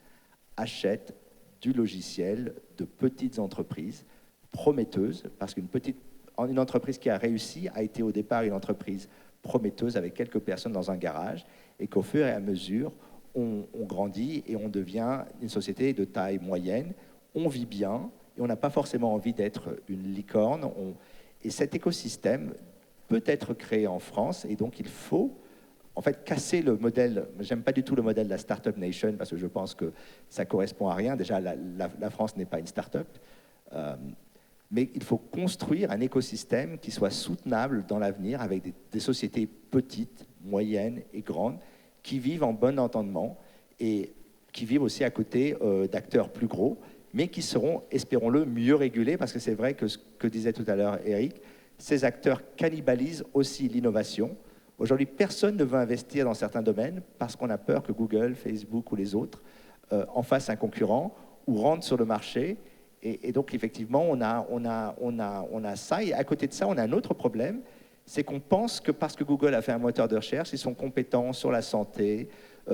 achètent du logiciel de petites entreprises prometteuses, parce qu'une entreprise qui a réussi a été au départ une entreprise prometteuse avec quelques personnes dans un garage, et qu'au fur et à mesure, on grandit et on devient une société de taille moyenne, on vit bien et on n'a pas forcément envie d'être une licorne. Et cet écosystème peut être créé en France et donc il faut en fait casser le modèle. J'aime pas du tout le modèle de la Startup Nation parce que je pense que ça correspond à rien. Déjà, la France n'est pas une start-up. Mais il faut construire un écosystème qui soit soutenable dans l'avenir avec des sociétés petites, moyennes et grandes qui vivent en bon entendement et qui vivent aussi à côté d'acteurs plus gros, mais qui seront, espérons-le, mieux régulés, parce que c'est vrai que ce que disait tout à l'heure Eric, ces acteurs cannibalisent aussi l'innovation. Aujourd'hui, personne ne veut investir dans certains domaines parce qu'on a peur que Google, Facebook ou les autres en fassent un concurrent ou rentrent sur le marché. Et donc, effectivement, on a ça. Et à côté de ça, on a un autre problème, c'est qu'on pense que parce que Google a fait un moteur de recherche, ils sont compétents sur la santé,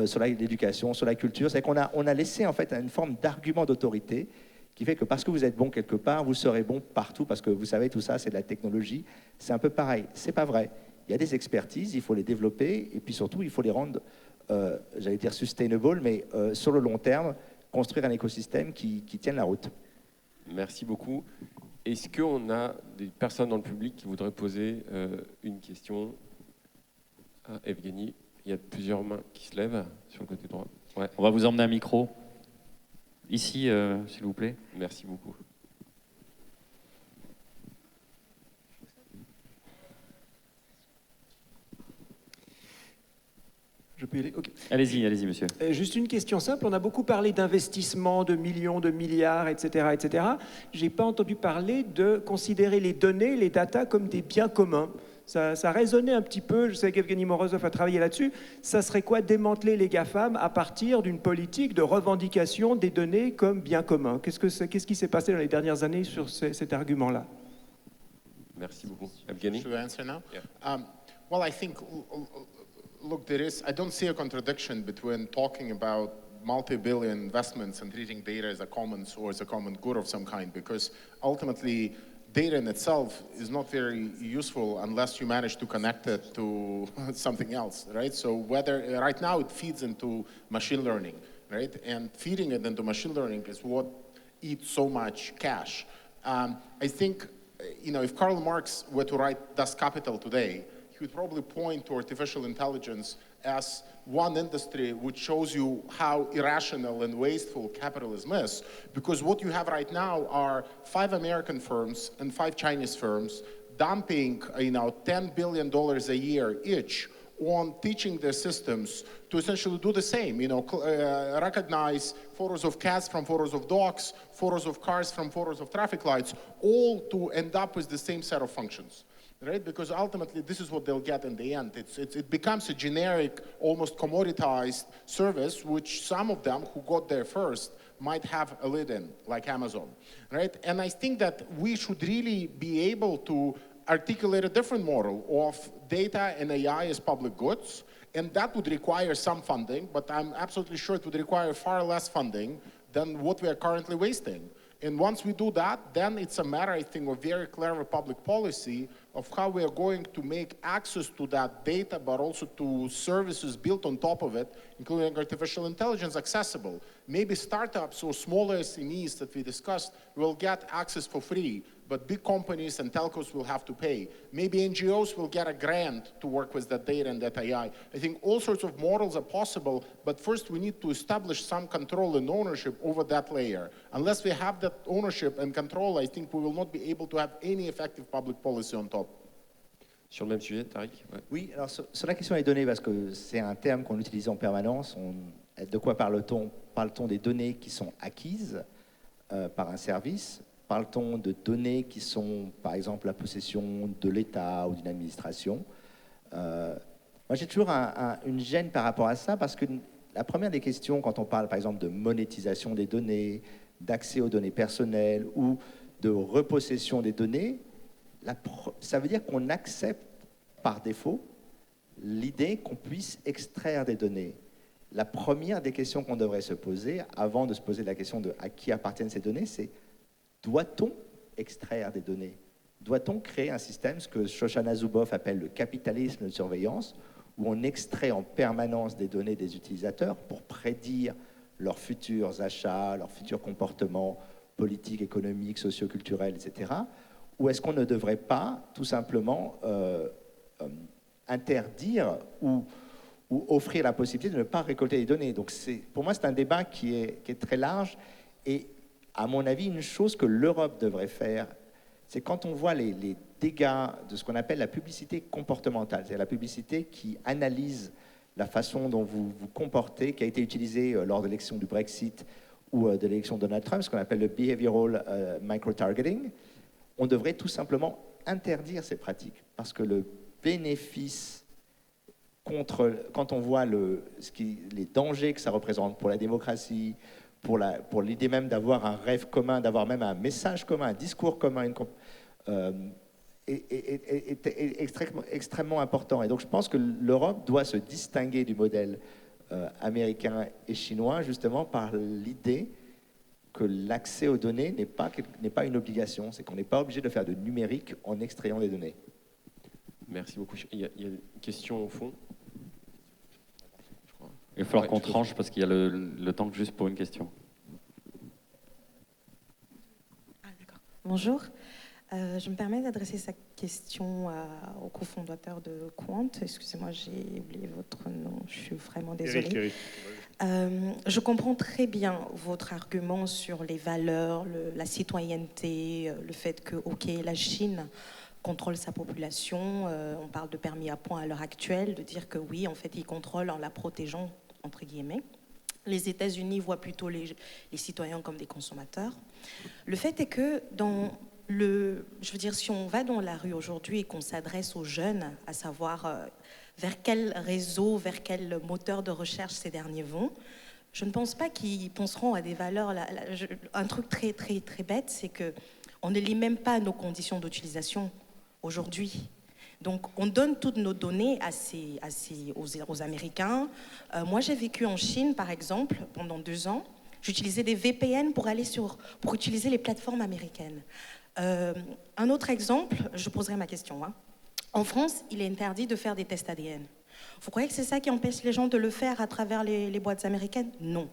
sur l'éducation, sur la culture. C'est qu'on a laissé en fait une forme d'argument d'autorité qui fait que parce que vous êtes bon quelque part, vous serez bon partout, parce que vous savez, tout ça, c'est de la technologie. C'est un peu pareil. C'est pas vrai. Il y a des expertises, il faut les développer, et puis surtout, il faut les rendre, j'allais dire sustainable, mais sur le long terme, construire un écosystème qui tienne la route. Merci beaucoup. Est-ce qu'on a des personnes dans le public qui voudraient poser une question à Evgeny? Il y a plusieurs mains qui se lèvent sur le côté droit. Ouais. On va vous emmener un micro. Ici, s'il vous plaît. Merci beaucoup. Je peux y aller? Ok. Allez-y, monsieur. Juste une question simple. On a beaucoup parlé d'investissement, de millions, de milliards, etc., etc. J'ai pas entendu parler de considérer les données, les data comme des biens communs. Ça résonnait un petit peu. Je sais qu'Evgeny Morozov a travaillé là-dessus. Ça serait quoi démanteler les GAFAM à partir d'une politique de revendication des données comme biens communs? Qu'est-ce qui s'est passé dans les dernières années sur cet argument-là? Merci beaucoup. Evgeny? Should I answer now? Yeah. Well, I think, look, I don't see a contradiction between talking about multi-billion investments and treating data as a common source, a common good of some kind, because ultimately data in itself is not very useful unless you manage to connect it to something else, right? So right now it feeds into machine learning, right? And feeding it into machine learning is what eats so much cash. I think, if Karl Marx were to write Das Kapital today, he would probably point to artificial intelligence as one industry which shows you how irrational and wasteful capitalism is. Because what you have right now are 5 American firms and 5 Chinese firms dumping, $10 billion a year each on teaching their systems to essentially do the same, recognize photos of cats from photos of dogs, photos of cars from photos of traffic lights, all to end up with the same set of functions. Right? Because ultimately, this is what they'll get in the end. It becomes a generic, almost commoditized service, which some of them who got there first might have a lid in, like Amazon. Right? And I think that we should really be able to articulate a different model of data and AI as public goods, and that would require some funding, but I'm absolutely sure it would require far less funding than what we are currently wasting. And once we do that, then it's a matter, I think, of very clever public policy of how we are going to make access to that data, but also to services built on top of it, including artificial intelligence, accessible. Maybe startups or smaller SMEs that we discussed will get access for free, but big companies and telcos will have to pay. Maybe NGOs will get a grant to work with that data and that AI. I think all sorts of models are possible, but first we need to establish some control and ownership over that layer. Unless we have that ownership and control, I think we will not be able to have any effective public policy on top. Sur le même sujet, Tariq? Ouais. Oui, alors sur la question des données, parce que c'est un terme qu'on utilise en permanence, de quoi parle-t-on? Parle-t-on des données qui sont acquises par un service? Parle-t-on de données qui sont, par exemple, la possession de l'État ou d'une administration? Moi, j'ai toujours une gêne par rapport à ça, parce que la première des questions, quand on parle, par exemple, de monétisation des données, d'accès aux données personnelles ou de repossession des données, ça veut dire qu'on accepte par défaut l'idée qu'on puisse extraire des données. La première des questions qu'on devrait se poser, avant de se poser la question de à qui appartiennent ces données, c'est: doit-on extraire des données? Doit-on créer un système, ce que Shoshana Zuboff appelle le capitalisme de surveillance, où on extrait en permanence des données des utilisateurs pour prédire leurs futurs achats, leurs futurs comportements politiques, économiques, socioculturels, etc. Ou est-ce qu'on ne devrait pas tout simplement interdire ou offrir la possibilité de ne pas récolter les données? Donc pour moi, c'est un débat qui est très large, et à mon avis, une chose que l'Europe devrait faire, c'est quand on voit les dégâts de ce qu'on appelle la publicité comportementale, c'est-à-dire la publicité qui analyse la façon dont vous vous comportez, qui a été utilisée lors de l'élection du Brexit ou de l'élection de Donald Trump, ce qu'on appelle le behavioral micro-targeting. On devrait tout simplement interdire ces pratiques, parce que le bénéfice quand on voit les dangers que ça représente pour la démocratie, pour l'idée même d'avoir un rêve commun, d'avoir même un message commun, un discours commun, est extrêmement important. Et donc je pense que l'Europe doit se distinguer du modèle américain et chinois, justement par l'idée que l'accès aux données n'est pas une obligation, c'est qu'on n'est pas obligé de faire de numérique en extrayant des données. Merci beaucoup. Il y a une question au fond. Il va falloir qu'on tranche parce qu'il y a le temps juste pour une question. Ah, d'accord. Bonjour. Je me permets d'adresser cette question au cofondateur de Quant. Excusez-moi, j'ai oublié votre nom. Je suis vraiment désolée. Eric. Je comprends très bien votre argument sur les valeurs, la citoyenneté, le fait que, ok, la Chine contrôle sa population, on parle de permis à point à l'heure actuelle, de dire que oui, en fait, ils contrôlent en la protégeant, entre guillemets. Les États-Unis voient plutôt les citoyens comme des consommateurs. Le fait est que je veux dire, si on va dans la rue aujourd'hui et qu'on s'adresse aux jeunes, à savoir vers quel réseau, vers quel moteur de recherche ces derniers vont, je ne pense pas qu'ils penseront à des valeurs. Un truc très, très, très bête, c'est qu'on ne lit même pas nos conditions d'utilisation aujourd'hui. Donc, on donne toutes nos données aux Américains. Moi, j'ai vécu en Chine, par exemple, pendant 2 ans. J'utilisais des VPN pour utiliser les plateformes américaines. Un autre exemple, je poserai ma question. En France, il est interdit de faire des tests ADN. Vous croyez que c'est ça qui empêche les gens de le faire à travers les boîtes américaines? Non.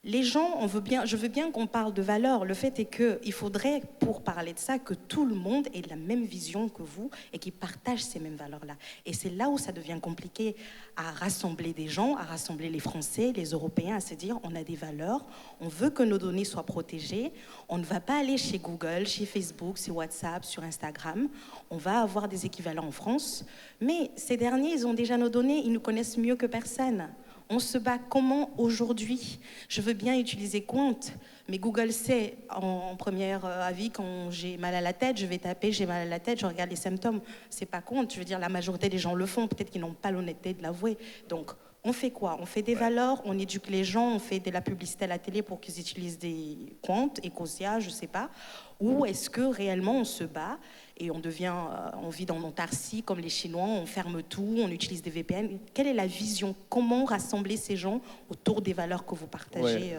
Les gens, je veux bien qu'on parle de valeurs. Le fait est qu'il faudrait, pour parler de ça, que tout le monde ait la même vision que vous et qu'il partage ces mêmes valeurs-là. Et c'est là où ça devient compliqué à rassembler des gens, à rassembler les Français, les Européens, à se dire on a des valeurs, on veut que nos données soient protégées, on ne va pas aller chez Google, chez Facebook, sur WhatsApp, sur Instagram, on va avoir des équivalents en France. Mais ces derniers, ils ont déjà nos données, ils nous connaissent mieux que personne. On se bat comment aujourd'hui? Je veux bien utiliser Quant, mais Google sait en premier avis quand j'ai mal à la tête, je vais taper j'ai mal à la tête, je regarde les symptômes. C'est pas Quant, je veux dire la majorité des gens le font, peut-être qu'ils n'ont pas l'honnêteté de l'avouer. Donc on fait quoi? On fait des valeurs, on éduque les gens, on fait de la publicité à la télé pour qu'ils utilisent des Quant, Ecosia, je sais pas. Ou est-ce que réellement on se bat et on vit dans l'autarcie comme les Chinois, on ferme tout, on utilise des VPN. Quelle est la vision? Comment rassembler ces gens autour des valeurs que vous partagez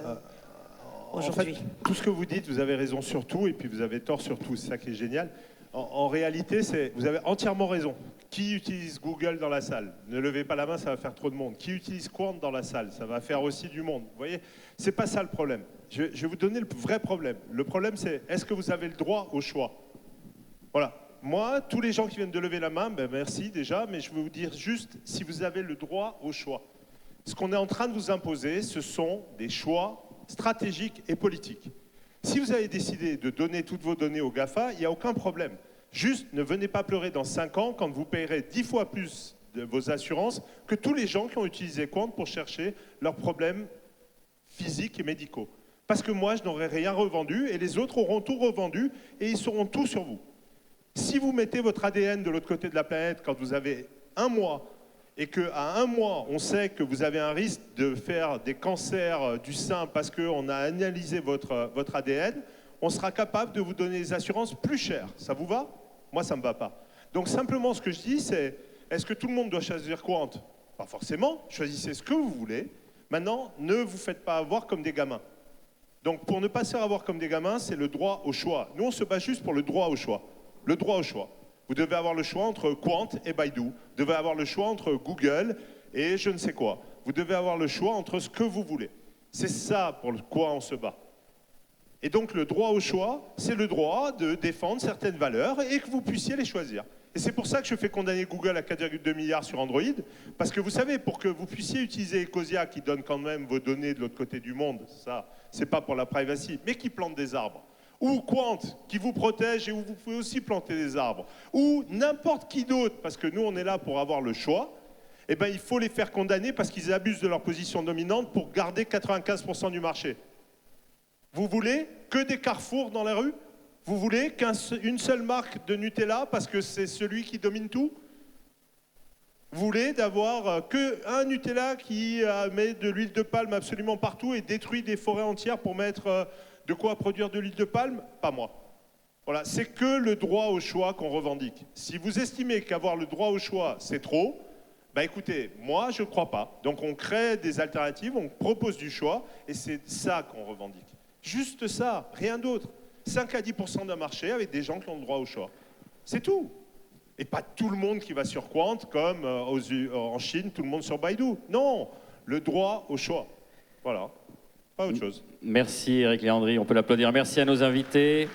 aujourd'hui? En fait, tout ce que vous dites, vous avez raison sur tout et puis vous avez tort sur tout. C'est ça qui est génial. En réalité, vous avez entièrement raison. Qui utilise Google dans la salle? Ne levez pas la main, ça va faire trop de monde. Qui utilise Quant dans la salle? Ça va faire aussi du monde. Vous voyez, c'est pas ça le problème. Je vais vous donner le vrai problème. Le problème, c'est est-ce que vous avez le droit au choix? Voilà. Moi, tous les gens qui viennent de lever la main, ben merci déjà, mais je veux vous dire juste si vous avez le droit au choix. Ce qu'on est en train de vous imposer, ce sont des choix stratégiques et politiques. Si vous avez décidé de donner toutes vos données aux GAFA, il n'y a aucun problème. Juste, ne venez pas pleurer dans 5 ans quand vous payerez 10 fois plus de vos assurances que tous les gens qui ont utilisé Quant pour chercher leurs problèmes physiques et médicaux. Parce que moi, je n'aurai rien revendu et les autres auront tout revendu et ils sauront tout sur vous. Si vous mettez votre ADN de l'autre côté de la planète quand vous avez 1 mois et qu'à 1 mois, on sait que vous avez un risque de faire des cancers du sein parce qu'on a analysé votre ADN, on sera capable de vous donner des assurances plus chères. Ça vous va? Moi, ça ne me va pas. Donc simplement, ce que je dis, c'est est-ce que tout le monde doit choisir Quant? Pas forcément. Choisissez ce que vous voulez. Maintenant, ne vous faites pas avoir comme des gamins. Donc pour ne pas se faire avoir comme des gamins, c'est le droit au choix. Nous, on se bat juste pour le droit au choix. Le droit au choix. Vous devez avoir le choix entre Quant et Baidu. Vous devez avoir le choix entre Google et je ne sais quoi. Vous devez avoir le choix entre ce que vous voulez. C'est ça pour quoi on se bat. Et donc le droit au choix, c'est le droit de défendre certaines valeurs et que vous puissiez les choisir. Et c'est pour ça que je fais condamner Google à 4,2 milliards sur Android, parce que vous savez, pour que vous puissiez utiliser Ecosia, qui donne quand même vos données de l'autre côté du monde, ça, c'est pas pour la privacy, mais qui plante des arbres. Ou Quant, qui vous protège et où vous pouvez aussi planter des arbres. Ou n'importe qui d'autre, parce que nous, on est là pour avoir le choix. Eh bien, il faut les faire condamner parce qu'ils abusent de leur position dominante pour garder 95% du marché. Vous voulez que des carrefours dans la rue? Vous voulez qu'une seule marque de Nutella parce que c'est celui qui domine tout? Vous voulez d'avoir qu'un Nutella qui met de l'huile de palme absolument partout et détruit des forêts entières pour mettre de quoi produire de l'huile de palme? Pas moi. Voilà, c'est que le droit au choix qu'on revendique. Si vous estimez qu'avoir le droit au choix, c'est trop, bah écoutez, moi, je ne crois pas. Donc on crée des alternatives, on propose du choix, et c'est ça qu'on revendique. Juste ça, rien d'autre. 5 à 10% d'un marché avec des gens qui ont le droit au choix. C'est tout. Et pas tout le monde qui va sur Quant, comme en Chine, tout le monde sur Baidu. Non, le droit au choix. Voilà, pas autre chose. Merci Eric Léandri, on peut l'applaudir. Merci à nos invités.